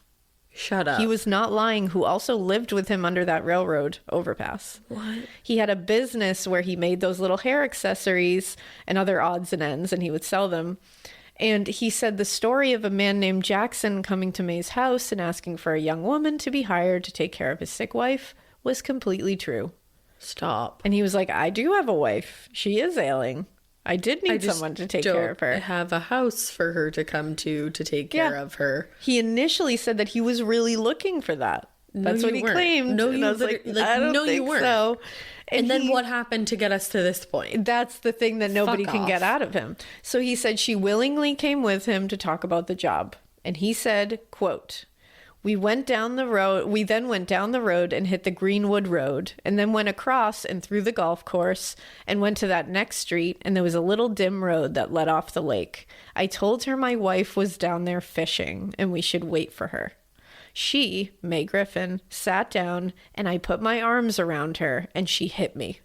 Shut up. He was not lying, who also lived with him under that railroad overpass. What? He had a business where he made those little hair accessories and other odds and ends, and he would sell them. And he said the story of a man named Jackson coming to May's house and asking for a young woman to be hired to take care of his sick wife was completely true. Stop. And he was like, I do have a wife. She is ailing. I did need someone to take care of her. I have a house for her to come to take care of her. He initially said that he was really looking for that. That's what he claimed. No, and I was like, I don't think you weren't. so. And then what happened to get us to this point? That's the thing that nobody can get out of him. So he said she willingly came with him to talk about the job. And he said, quote, we then went down the road and hit the Greenwood Road and then went across and through the golf course and went to that next street, and there was a little dim road that led off the lake. I told her my wife was down there fishing and we should wait for her. She, May Griffin, sat down and I put my arms around her and she hit me.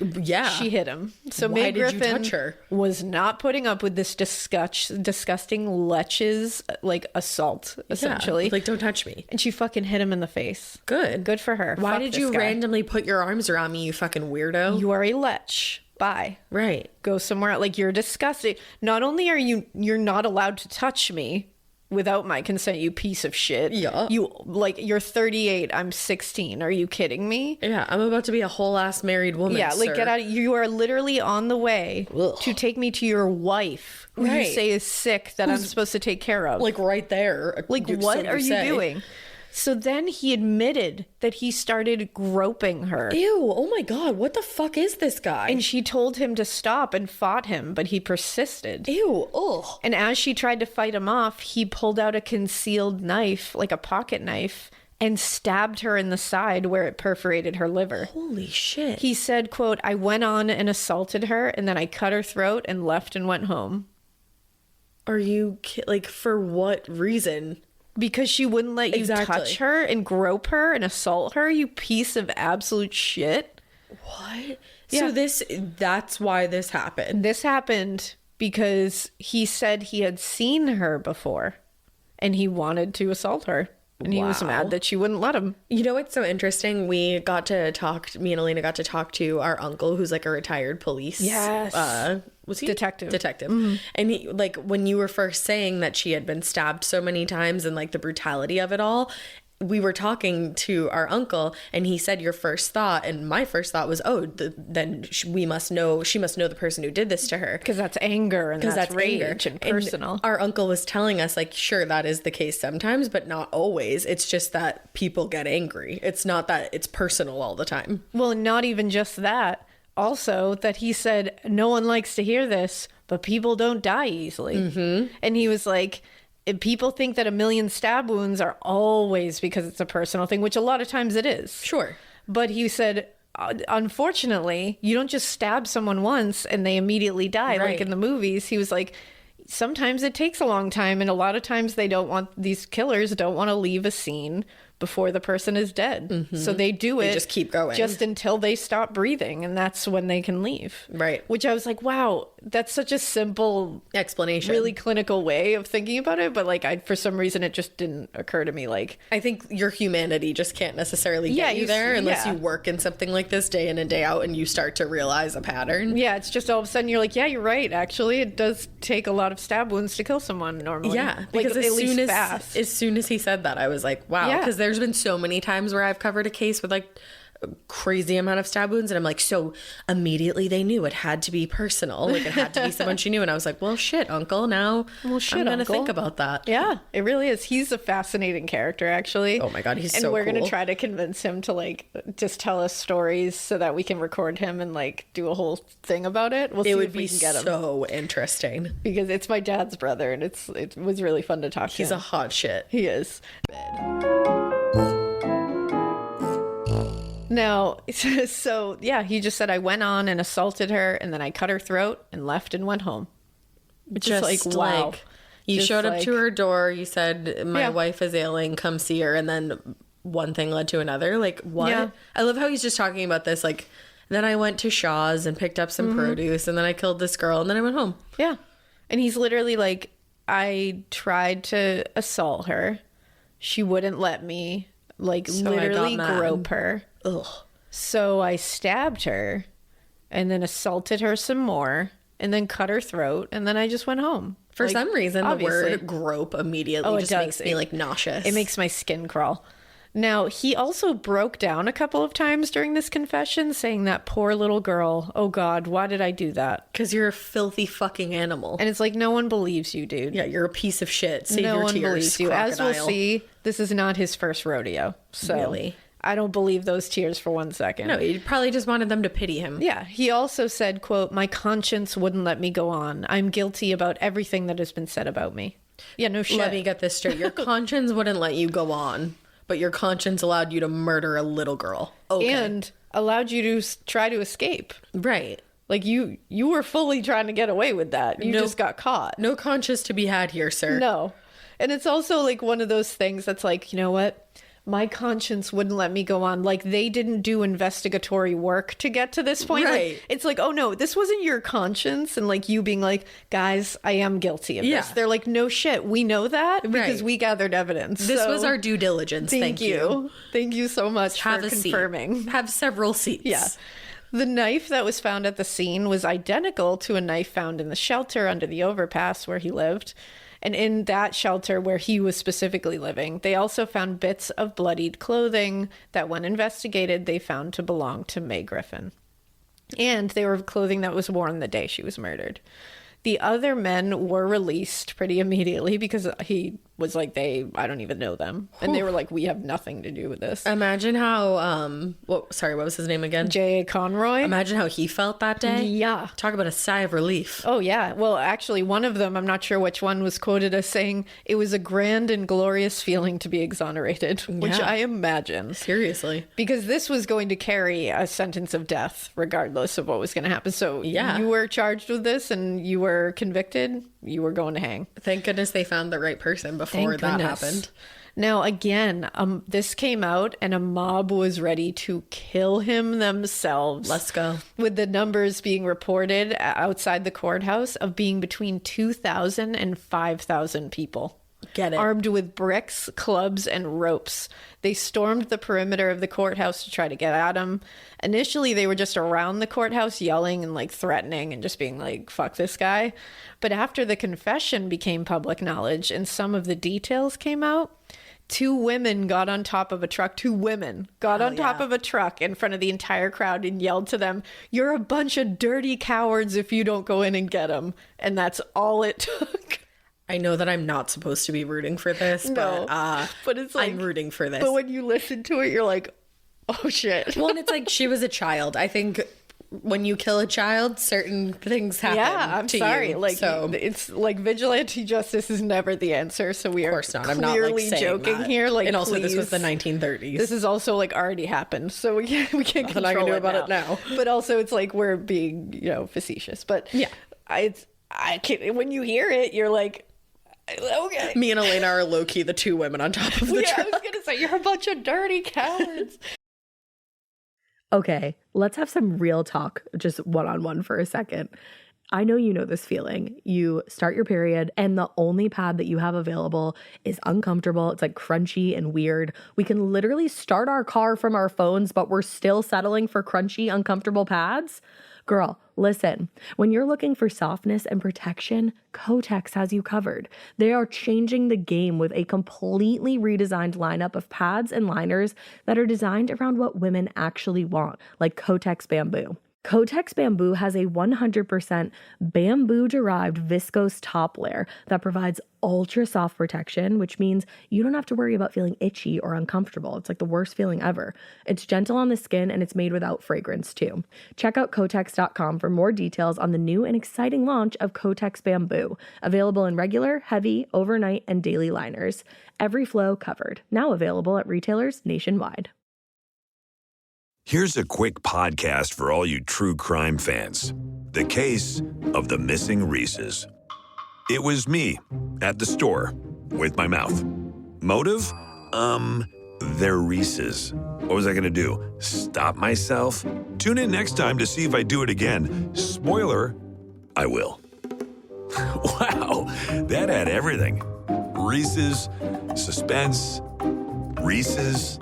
Yeah. She hit him. So Why May did you Griffin touch her? was not putting up with this disgusting leches like assault, essentially. Yeah, like, don't touch me. And she fucking hit him in the face. Good for her. Why Fuck did this you guy. randomly put your arms around me, you fucking weirdo? You are a lech. Bye. Right. Go somewhere else. Like, you're disgusting. Not only are you're not allowed to touch me without my consent, you piece of shit. Yeah. You're 38, I'm 16. Are you kidding me? Yeah, I'm about to be a whole ass married woman. Yeah, like, sir. get out. You are literally on the way to take me to your wife, who you say is sick, that I'm supposed to take care of. Like, right there. Like, what are you doing? So then he admitted that he started groping her. Ew, oh my God, what the fuck is this guy? And she told him to stop and fought him, but he persisted. Ew, ugh. And as she tried to fight him off, he pulled out a concealed knife, like a pocket knife, and stabbed her in the side where it perforated her liver. Holy shit. He said, quote, I went on and assaulted her, and then I cut her throat and left and went home. Are you, like, for what reason? Because she wouldn't let you touch her and grope her and assault her, you piece of absolute shit. What? Yeah. So that's why this happened. This happened because he said he had seen her before and he wanted to assault her. And he was mad that she wouldn't let him. You know what's so interesting? Me and Alaina got to talk to our uncle, who's like a retired police. Yes. Was he? Detective. Mm-hmm. And he, like, when you were first saying that she had been stabbed so many times and like the brutality of it all, we were talking to our uncle and he said your first thought, and my first thought was, then she must know the person who did this to her, because that's anger and that's rage and personal. And our uncle was telling us, like, sure, that is the case sometimes, but not always. It's just that people get angry. It's not that it's personal all the time. Well, not even just that. Also, that he said no one likes to hear this, but people don't die easily. Mm-hmm. And he was like, people think that 1 million stab wounds are always because it's a personal thing, which a lot of times it is. Sure. But he said, unfortunately, you don't just stab someone once and they immediately die, like in the movies. He was like, sometimes it takes a long time, and a lot of times these killers don't want to leave a scene before the person is dead. Mm-hmm. So they do it. They just keep going. Just until they stop breathing, and that's when they can leave. Right. Which I was like, wow, that's such a simple explanation. Really clinical way of thinking about it. But like, for some reason, it just didn't occur to me. Like, I think your humanity just can't necessarily get you there unless you work in something like this day in and day out and you start to realize a pattern. Yeah, it's just all of a sudden you're like, yeah, you're right. Actually, it does take a lot of stab wounds to kill someone normally. Yeah, because like, as soon as he said that, I was like, wow. Because there's been so many times where I've covered a case with like a crazy amount of stab wounds, and I'm like, so immediately they knew it had to be personal, like it had to be someone she knew. And I was like, well, shit, uncle, now I'm gonna think about that. Yeah, it really is. He's a fascinating character, actually. Oh my God, he's so cool. And we're gonna try to convince him to like just tell us stories so that we can record him and like do a whole thing about it. We'll see if we can get him. It would be so interesting, because it's my dad's brother, and it was really fun to talk to him. He's a hot shit. He is. No, so yeah, he just said I went on and assaulted her, and then I cut her throat and left and went home. Just like, wow. You just showed up to her door, you said, my wife is ailing, come see her, and then one thing led to another. Like, what? Yeah. I love how he's just talking about this, like, then I went to Shaw's and picked up some produce, and then I killed this girl, and then I went home. Yeah. And he's literally like, I tried to assault her. She wouldn't let me, like, so literally grope her. Ugh. So I stabbed her and then assaulted her some more and then cut her throat, and then I just went home. For some reason, obviously. the word grope immediately just makes me like nauseous. It makes my skin crawl. Now, he also broke down a couple of times during this confession, saying that poor little girl, oh God, why did I do that? Because you're a filthy fucking animal. And it's like, no one believes you, dude. Yeah, you're a piece of shit. Save no your one tears, believes you. crocodile. As we'll see, this is not his first rodeo. So Really? I don't believe those tears for 1 second. No, he probably just wanted them to pity him. Yeah, he also said, quote, my conscience wouldn't let me go on. I'm guilty about everything that has been said about me. Yeah, no shit. Let me get this straight. Your conscience wouldn't let you go on, but your conscience allowed you to murder a little girl. Okay. And allowed you to try to escape. Right. Like, you were fully trying to get away with that. You just got caught. No conscience to be had here, sir. No. And it's also, like, one of those things that's like, you know what? My conscience wouldn't let me go on. Like, they didn't do investigatory work to get to this point. Right. Like, it's like, oh no, this wasn't your conscience. And like you being like, guys, I am guilty of this. They're like, no shit. We know that because we gathered evidence. This was our due diligence. Thank you. Thank you so much Have for a confirming. Seat. Have several seats. Yeah. The knife that was found at the scene was identical to a knife found in the shelter under the overpass where he lived. And in that shelter where he was specifically living, they also found bits of bloodied clothing that, when investigated, they found to belong to May Griffin. And they were clothing that was worn the day she was murdered. The other men were released pretty immediately because he was like, I don't even know them. And they were like, we have nothing to do with this. Imagine how, what was his name again? J.A. Conroy. Imagine how he felt that day. Yeah. Talk about a sigh of relief. Oh, yeah. Well, actually, one of them, I'm not sure which one, was quoted as saying, it was a grand and glorious feeling to be exonerated, which I imagine. Seriously. Because this was going to carry a sentence of death, regardless of what was going to happen. So you were charged with this and you were convicted, you were going to hang. Thank goodness they found the right person before that happened. Now, again, this came out and a mob was ready to kill him themselves. Let's go. With the numbers being reported outside the courthouse of being between 2,000 and 5,000 people. Get it. Armed with bricks, clubs, and ropes. They stormed the perimeter of the courthouse to try to get at him. Initially, they were just around the courthouse yelling and like threatening and just being like, fuck this guy. But after the confession became public knowledge and some of the details came out, two women got on top of a truck. Two women got on top of a truck in front of the entire crowd and yelled to them, "You're a bunch of dirty cowards if you don't go in and get them." And that's all it took. I know that I'm not supposed to be rooting for this, but it's like, I'm rooting for this. But when you listen to it, you're like, oh shit. Well, and it's like she was a child. I think when you kill a child, certain things happen. Yeah, I'm sorry. You, like, so. It's like vigilante justice is never the answer. So we are I'm not, like, joking that. here. Like, and also, please, this was the 1930s. This is also like already happened, so we can't control I can do it about now. it now. But also, it's like we're being facetious. But yeah, I can't. When you hear it, you're like, okay. Me and Alaina are low key the two women on top of the truck. I was gonna say, you're a bunch of dirty cowards. Okay, let's have some real talk, just one-on-one for a second. I know you know this feeling. You start your period and the only pad that you have available is uncomfortable. It's like crunchy and weird. We can literally start our car from our phones, but we're still settling for crunchy, uncomfortable pads. Girl, listen, when you're looking for softness and protection, Kotex has you covered. They are changing the game with a completely redesigned lineup of pads and liners that are designed around what women actually want, like Kotex Bamboo. Kotex Bamboo has a 100% bamboo-derived viscose top layer that provides ultra-soft protection, which means you don't have to worry about feeling itchy or uncomfortable. It's like the worst feeling ever. It's gentle on the skin and it's made without fragrance too. Check out Kotex.com for more details on the new and exciting launch of Kotex Bamboo, available in regular, heavy, overnight, and daily liners. Every flow covered. Now available at retailers nationwide. Here's a quick podcast for all you true crime fans. The case of the missing Reeses. It was me at the store with my mouth. Motive? They're Reeses. What was I going to do? Stop myself? Tune in next time to see if I do it again. Spoiler, I will. Wow, that had everything. Reeses, suspense, Reeses.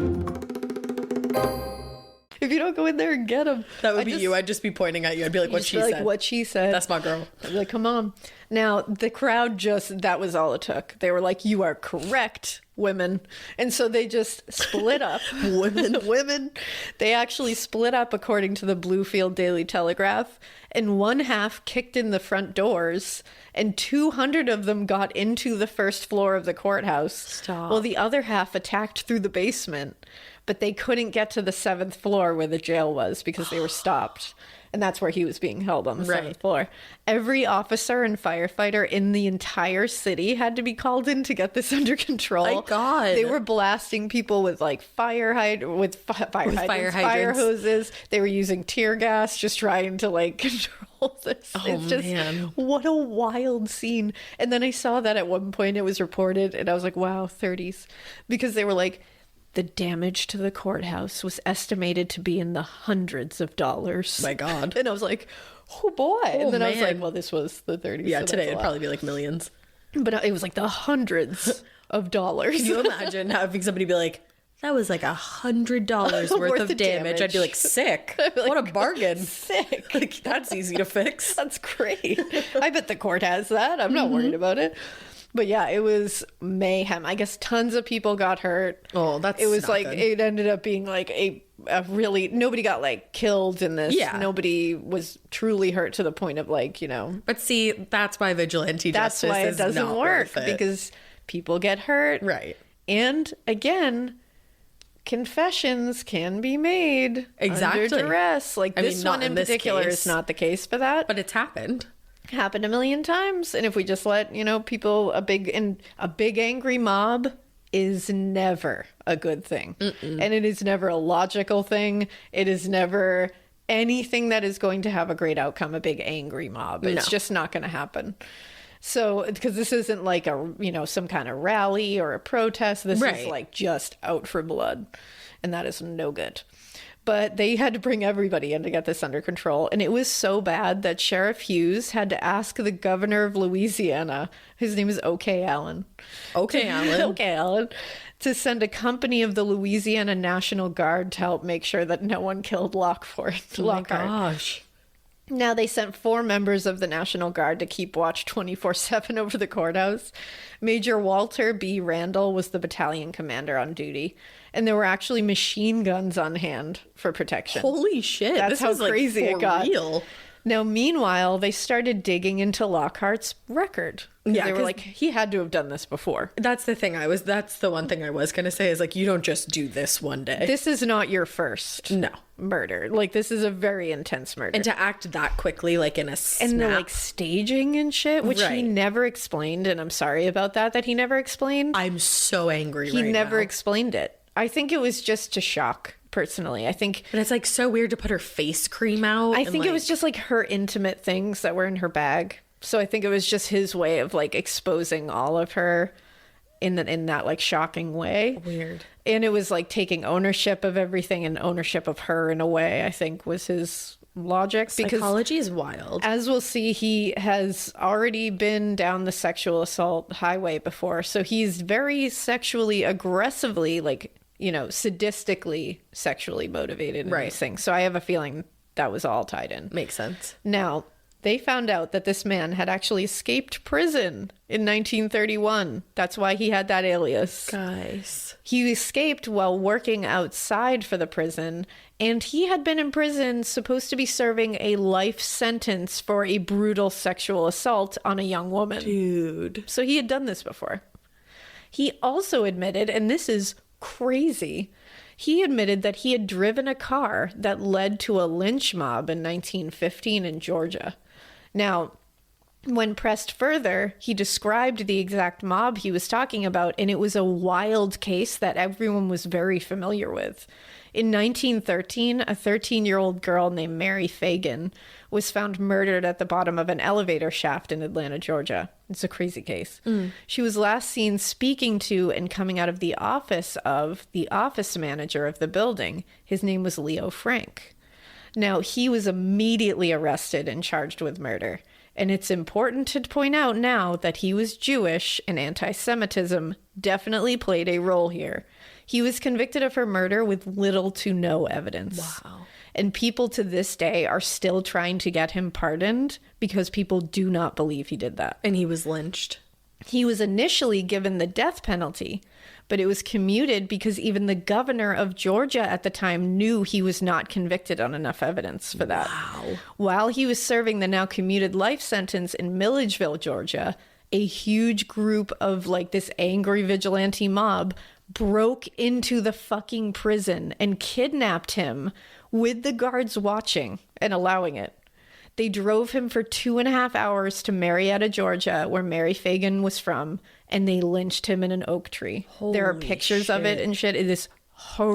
if you don't go in there and get him. That would be you. I'd just be pointing at you. I'd be like, what she said. What she said. That's my girl. I'd be like, come on. Now, the crowd that was all it took. They were like, you are correct, women. And so they just split up. Women. They actually split up according to the Bluefield Daily Telegraph. And one half kicked in the front doors, and 200 of them got into the first floor of the courthouse. Stop. While the other half attacked through the basement, but they couldn't get to the 7th floor where the jail was because they were stopped. And that's where he was being held, on the 7th floor. Every officer and firefighter in the entire city had to be called in to get this under control. My God. They were blasting people with like fire hoses. They were using tear gas, just trying to like control this. Oh, it's just, man. what a wild scene. And then I saw that at one point it was reported, and I was like, wow, 30s. Because they were like, the damage to the courthouse was estimated to be in the hundreds of dollars. My God. And I was like, oh boy. And then I was like, man. well, this was the 30s. Yeah, so today that's a it'd lot. probably be like millions. But it was like the hundreds of dollars. Can you imagine having somebody be like, that was like $100 worth of damage. I'd be like, sick. I'd be like, what a bargain. Sick. Like, that's easy to fix. That's great. I bet the court has that. I'm not worried about it. But yeah, it was mayhem. I guess tons of people got hurt. Oh, that's it was not like good. it ended up being like a really, nobody got like killed in this. Yeah. Nobody was truly hurt to the point of like, But see, that's why vigilante that's justice why it is doesn't not work, worth it. because people get hurt. Right. And again, confessions can be made Exactly. under duress. Like I mean, this not one in in this particular case. is not the case for that. But it's happened. Happened a million times. And if we just let people, a big angry mob is never a good thing. And it is never a logical thing. It is never anything that is going to have a great outcome. A big angry mob, it's just not going to happen. So because this isn't like a some kind of rally or a protest, this is like just out for blood, and that is no good. But they had to bring everybody in to get this under control. And it was so bad that Sheriff Hughes had to ask the governor of Louisiana, his name is OK Allen. OK Allen. OK Allen. To send a company of the Louisiana National Guard to help make sure that no one killed Lockhart. Oh my gosh. Now they sent 4 members of the National Guard to keep watch 24/7 over the courthouse. Major Walter B. Randall was the battalion commander on duty. And there were actually machine guns on hand for protection. Holy shit. That's this how was, like, crazy it for got. real. Now, meanwhile, they started digging into Lockhart's record. Yeah, they were 'cause- like, he had to have done this before. That's the thing. That's the one thing I was going to say is like, you don't just do this one day. This is not your first No. murder. Like, this is a very intense murder. And to act that quickly, like in a snap. And the like staging and shit, which he Right. never explained. And I'm sorry about that he never explained. I'm so angry He right never now. explained it. I think it was just to shock, personally. I think But it's like so weird to put her face cream out. I think it was just like her intimate things that were in her bag. So I think it was just his way of like exposing all of her in that like shocking way. Weird. And it was like taking ownership of everything and ownership of her in a way, I think was his logic. Because psychology is wild. as we'll see, he has already been down the sexual assault highway before. So he's very sexually aggressively, like, sadistically sexually motivated in these things. So I have a feeling that was all tied in. Makes sense. Now, they found out that this man had actually escaped prison in 1931. That's why he had that alias. Guys. He escaped while working outside for the prison, and he had been in prison supposed to be serving a life sentence for a brutal sexual assault on a young woman. Dude. So he had done this before. He also admitted, and this is crazy, he admitted that he had driven a car that led to a lynch mob in 1915 in Georgia. Now, when pressed further, he described the exact mob he was talking about, and it was a wild case that everyone was very familiar with. In 1913, a 13-year-old girl named Mary Fagan was found murdered at the bottom of an elevator shaft in Atlanta, Georgia. It's a crazy case. She was last seen speaking to and coming out of the office of the office manager of the building. His name was Leo Frank. Now, he was immediately arrested and charged with murder. And it's important to point out now that he was Jewish, and anti-Semitism definitely played a role here. He was convicted of her murder with little to no evidence. Wow. And people to this day are still trying to get him pardoned because people do not believe he did that. And he was lynched. He was initially given the death penalty, but it was commuted because even the governor of Georgia at the time knew he was not convicted on enough evidence for that. Wow. While he was serving the now commuted life sentence in Milledgeville, Georgia, a huge group of like this angry vigilante mob broke into the fucking prison and kidnapped him with the guards watching and allowing it. They drove him for 2.5 hours to Marietta, Georgia, where Mary Fagan was from, and they lynched him in an oak tree. There are pictures of it and shit. It is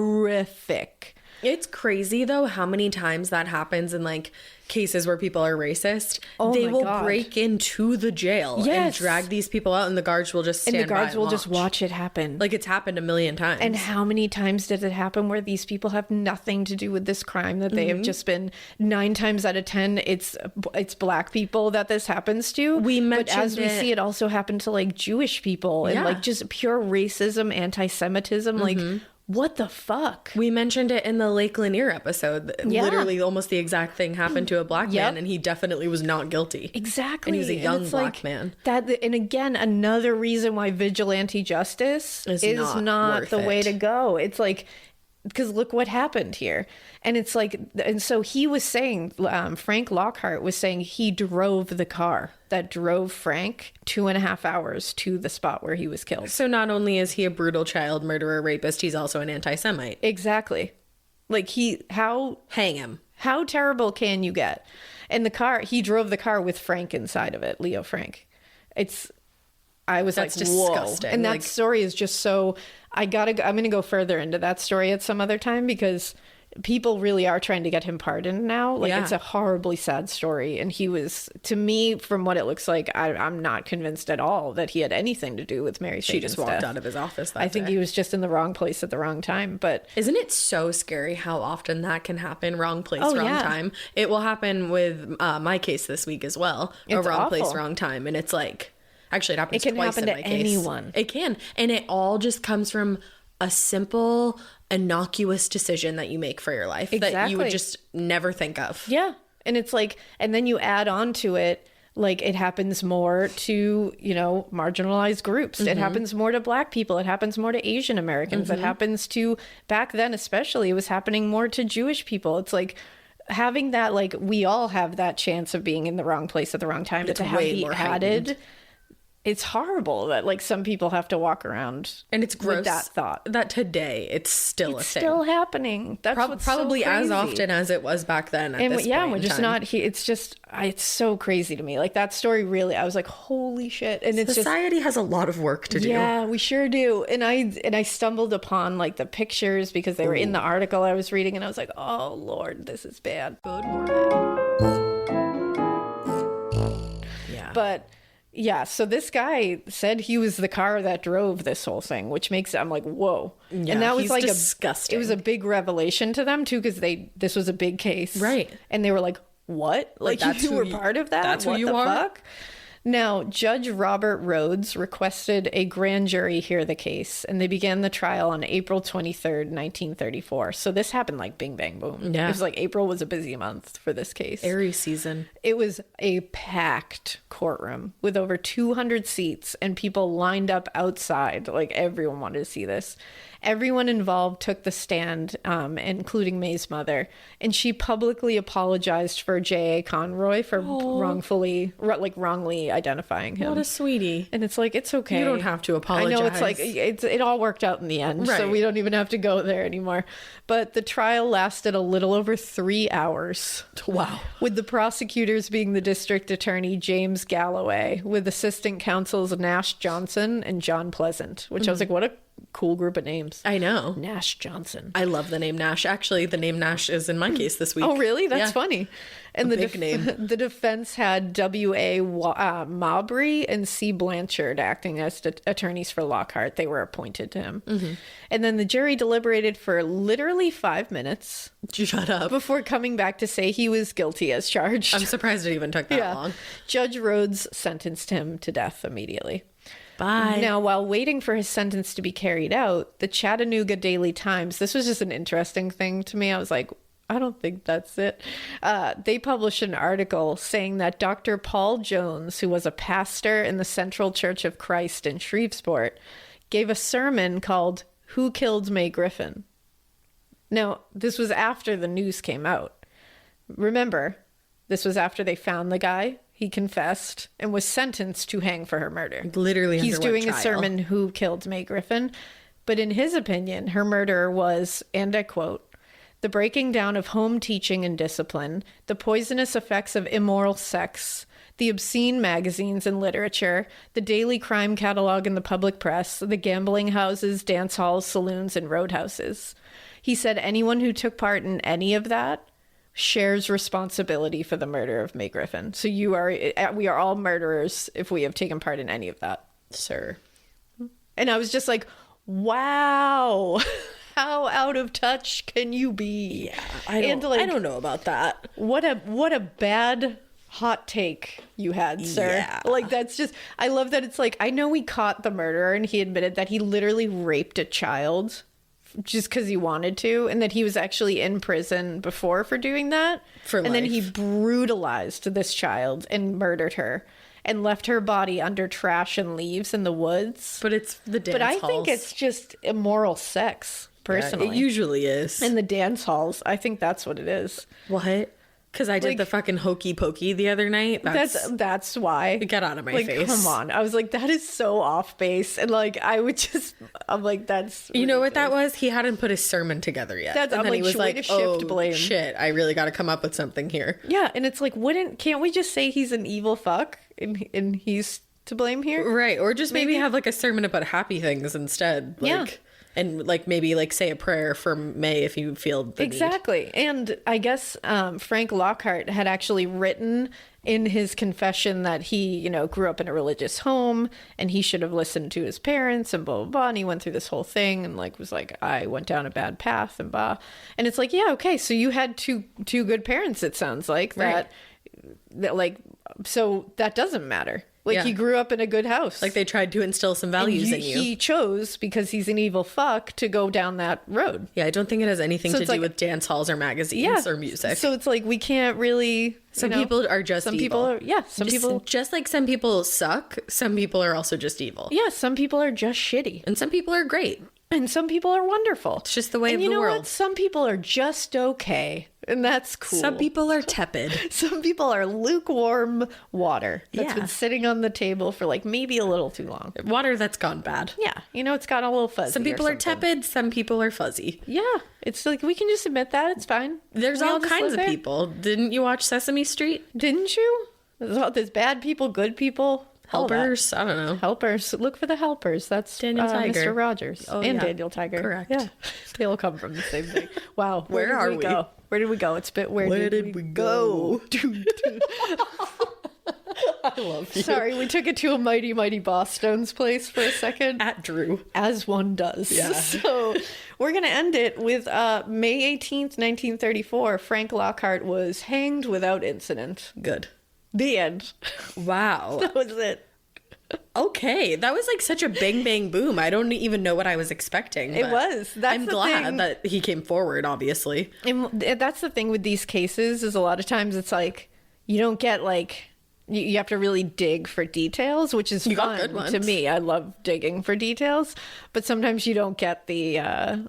horrific. It's crazy, though, how many times that happens in, like, cases where people are racist. Oh they my will God. break into the jail and drag these people out, and the guards will just stand by And the guards will and just watch it happen. Like, it's happened a million times. And how many times did it happen where these people have nothing to do with this crime, that they have just been 9 times out of 10, it's black people that this happens to. We mentioned but as we see, it also happened to like Jewish people and like just pure racism, anti-Semitism. Like, what the fuck? We mentioned it in the Lake Lanier episode. Yeah. Literally, almost the exact thing happened to a black man, and he definitely was not guilty. Exactly. And he was a young it's black like man. That, and again, another reason why vigilante justice is not worth the way it. to go. It's like, because look what happened here. And it's like, and so he was saying, Frank Lockhart was saying he drove the car that drove Frank 2.5 hours to the spot where he was killed. So not only is he a brutal child murderer rapist, he's also an anti-Semite. Exactly. Like Hang him. how terrible can you get? And the car, he drove the car with Frank inside of it, Leo Frank. I was That's like, whoa. disgusting. And that Like- story is just so, I'm going to go further into that story at some other time because people really are trying to get him pardoned now. Like, it's a horribly sad story. And he was, to me, from what it looks like, I'm not convinced at all that he had anything to do with Mary She Fagan's just walked death. out of his office that I think day. he was just in the wrong place at the wrong time. But Isn't it so scary how often that can happen? Wrong place, Oh, wrong yeah. time. It will happen with my case this week as well. It's a wrong place, awful. wrong time. And it's like, actually, it happens It can twice happen in to my case. anyone. It can. And it all just comes from a simple, innocuous decision that you make for your life that you would Exactly. just never think of. yeah. And it's like, and then you add on to it, like it happens more to, marginalized groups. It happens more to black people. It happens more to Asian Americans. It happens to, back then especially, it was happening more to Jewish people. It's like having that, like, we all have that chance of being in the wrong place at the wrong time. But It's to have way the more added, heightened. it's horrible that like some people have to walk around And it's gross with that thought. that today it's still It's a thing. still happening. That's what's so Probably as crazy. often as it was back then at And this yeah, point we're in just time. not here. It's just, it's so crazy to me. Like that story really, I was like, holy shit. And it's just, Society has a lot of work to do. yeah, we sure do. And I stumbled upon like the pictures because they were in the article I was reading and I was like, oh Lord, this is bad. Good morning. Yeah. But yeah, so this guy said he was the car that drove this whole thing, which makes it, I'm like, whoa. Yeah, and that was he's like disgusting. It was a big revelation to them too, because this was a big case. Right. And they were like, what? Like that's you who were you- part of that? that's who What you the are? fuck? Now, Judge Robert Rhodes requested a grand jury hear the case, and they began the trial on April 23rd, 1934. So this happened like bing, bang, boom. Yeah. It was like April was a busy month for this case. Aries season. It was a packed courtroom with over 200 seats and people lined up outside. Like everyone wanted to see this. Everyone involved took the stand, including May's mother, and she publicly apologized for J.A. Conroy for wrongly identifying him. What a sweetie. And it's like, it's okay. You don't have to apologize. I know, it's like, it all worked out in the end, so Right. we don't even have to go there anymore. But the trial lasted a little over 3 hours. Wow. With the prosecutors being the district attorney, James Galloway, with assistant counsels Nash Johnson and John Pleasant, which I was like, what a cool group of names. I know. Nash Johnson. I love the name Nash. Actually, the name Nash is in my case this week. Oh, really? That's Yeah. funny. And A big name. The defense had W.A. Mabry and C. Blanchard acting as attorneys for Lockhart. They were appointed to him. Mm-hmm. And then the jury deliberated for literally 5 minutes Shut up. before coming back to say he was guilty as charged. I'm surprised it even took that long. Judge Rhodes sentenced him to death immediately. Bye. Now, while waiting for his sentence to be carried out, the Chattanooga Daily Times, this was just an interesting thing to me. I was like, I don't think that's it. They published an article saying that Dr. Paul Jones, who was a pastor in the Central Church of Christ in Shreveport, gave a sermon called Who Killed May Griffin? Now, this was after the news came out. Remember, this was after they found the guy. He confessed and was sentenced to hang for her murder. Literally, he's doing a sermon, Who Killed May Griffin? But in his opinion, her murder was, and I quote, the breaking down of home teaching and discipline, the poisonous effects of immoral sex, the obscene magazines and literature, the daily crime catalog in the public press, the gambling houses, dance halls, saloons, and roadhouses. He said anyone who took part in any of that shares responsibility for the murder of May Griffin. So we are all murderers if we have taken part in any of that, sir. And I was just like, wow, how out of touch can you be? Yeah, I don't know about that. What a bad hot take you had, sir. Yeah. Like, that's just, I love that it's like, I know we caught the murderer and he admitted that he literally raped a child just because he wanted to, and that he was actually in prison before for doing that. And then he brutalized this child and murdered her and left her body under trash and leaves in the woods. But it's the dance halls. But I think it's just immoral sex, personally. Yeah, it usually is. In the dance halls. I think that's what it is. What? Because I did the fucking hokey pokey the other night. That's why. Get out of my face. Come on. I was like, that is so off base. And like, I'm like, that's ridiculous. You know what that was? He hadn't put his sermon together yet. And then he was like, oh, blame. Shit, I really got to come up with something here. Yeah. And it's like, can't we just say he's an evil fuck and he's to blame here? Right. Or just maybe have like a sermon about happy things instead. Like, yeah. And like maybe like say a prayer for May if you feel the exactly need. And I guess Frank Lockhart had actually written in his confession that he grew up in a religious home and he should have listened to his parents and blah blah blah, and he went through this whole thing and like was like, I went down a bad path and blah. And it's like, yeah, okay, so you had two good parents, it sounds like. That like, so that doesn't matter. Like, he grew up in a good house. Like, they tried to instill some values in you. He chose, because he's an evil fuck, to go down that road. Yeah, I don't think it has anything to do with dance halls or magazines or music. So it's like, we can't really... Some people are just evil. People are... Just like some people suck, some people are also just evil. Yeah, some people are just shitty. And some people are great. And some people are wonderful. It's just the way of the world. You know what? Some people are just okay. And that's cool. Some people are tepid. Some people are lukewarm water that's been sitting on the table for like maybe a little too long. Water that's gone bad. Yeah. It's got a little fuzzy. Some people are tepid. Some people are fuzzy. Yeah. It's like, we can just admit that. It's fine. There's all kinds of people. Didn't you watch Sesame Street? Didn't you? There's bad people, good people. Helpers. I don't know. Helpers. Look for the helpers. That's Daniel Tiger. Mr. Rogers. And Daniel Tiger. Correct. Yeah. They all come from the same thing. Wow. Where are we? Go? Where did we go? It's bit where did we go? I love you. Sorry, we took it to a mighty, mighty Boss Stones place for a second. At Drew. As one does. Yeah. So we're going to end it with May 18th, 1934. Frank Lockhart was hanged without incident. Good. The end. Wow. That was it. Okay, that was like such a bang bang boom. I don't even know what I was expecting. It was. I'm glad that he came forward, obviously. And that's the thing with these cases, is a lot of times it's like you don't get like you have to really dig for details, which is fun to me. I love digging for details, but sometimes you don't get the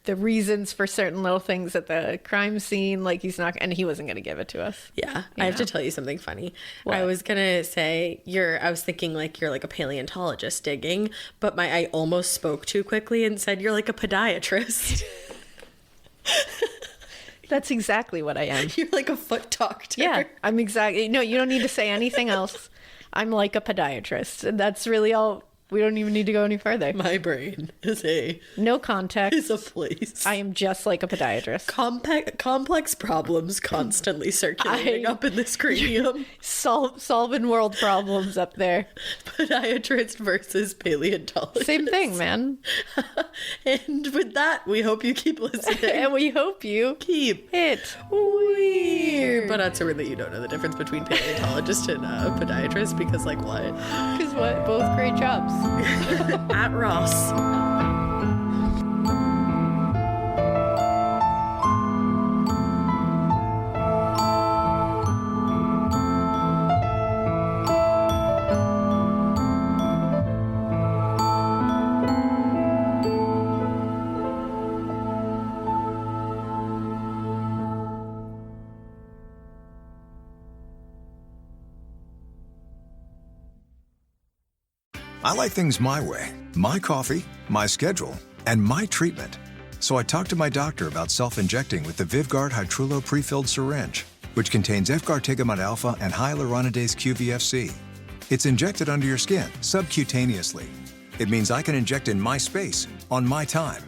the reasons for certain little things at the crime scene. Like he wasn't going to give it to us. Yeah. I have to tell you something funny. What? I was going to say I was thinking like you're like a paleontologist digging, but I almost spoke too quickly and said you're like a podiatrist. That's exactly what I am. You're like a foot doctor. Yeah, I'm exactly. No, you don't need to say anything else. I'm like a podiatrist. And that's really all. We don't even need to go any further. My brain is no context. Is a place. I am just like a podiatrist. Complex problems constantly circulating up in this cranium. Solving world problems up there. Podiatrist versus paleontologist. Same thing, man. And with that, we hope you keep listening. And we hope you keep it weird. But that's a that you don't know the difference between paleontologist and podiatrist, because like what? Because both great jobs. At Ross. I like things my way. My coffee, my schedule, and my treatment. So I talked to my doctor about self-injecting with the Vyvgart Hytrulo pre-filled syringe, which contains efgartigimod alpha and hyaluronidase QVFC. It's injected under your skin, subcutaneously. It means I can inject in my space, on my time.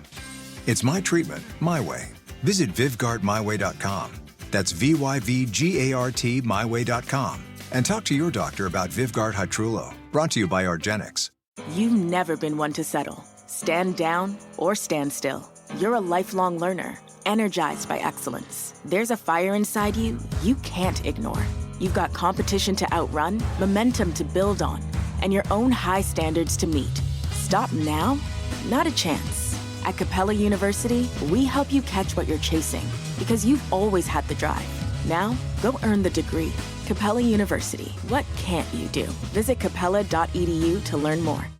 It's my treatment, my way. Visit VyvgartMyWay.com. That's VYVGART myway.com. And talk to your doctor about Vyvgart Hytrulo. Brought to you by argenx. You've never been one to settle. Stand down or stand still. You're a lifelong learner, energized by excellence. There's a fire inside you you can't ignore. You've got competition to outrun, momentum to build on, and your own high standards to meet. Stop now? Not a chance. At Capella University, we help you catch what you're chasing because you've always had the drive. Now, go earn the degree. Capella University. What can't you do? Visit capella.edu to learn more.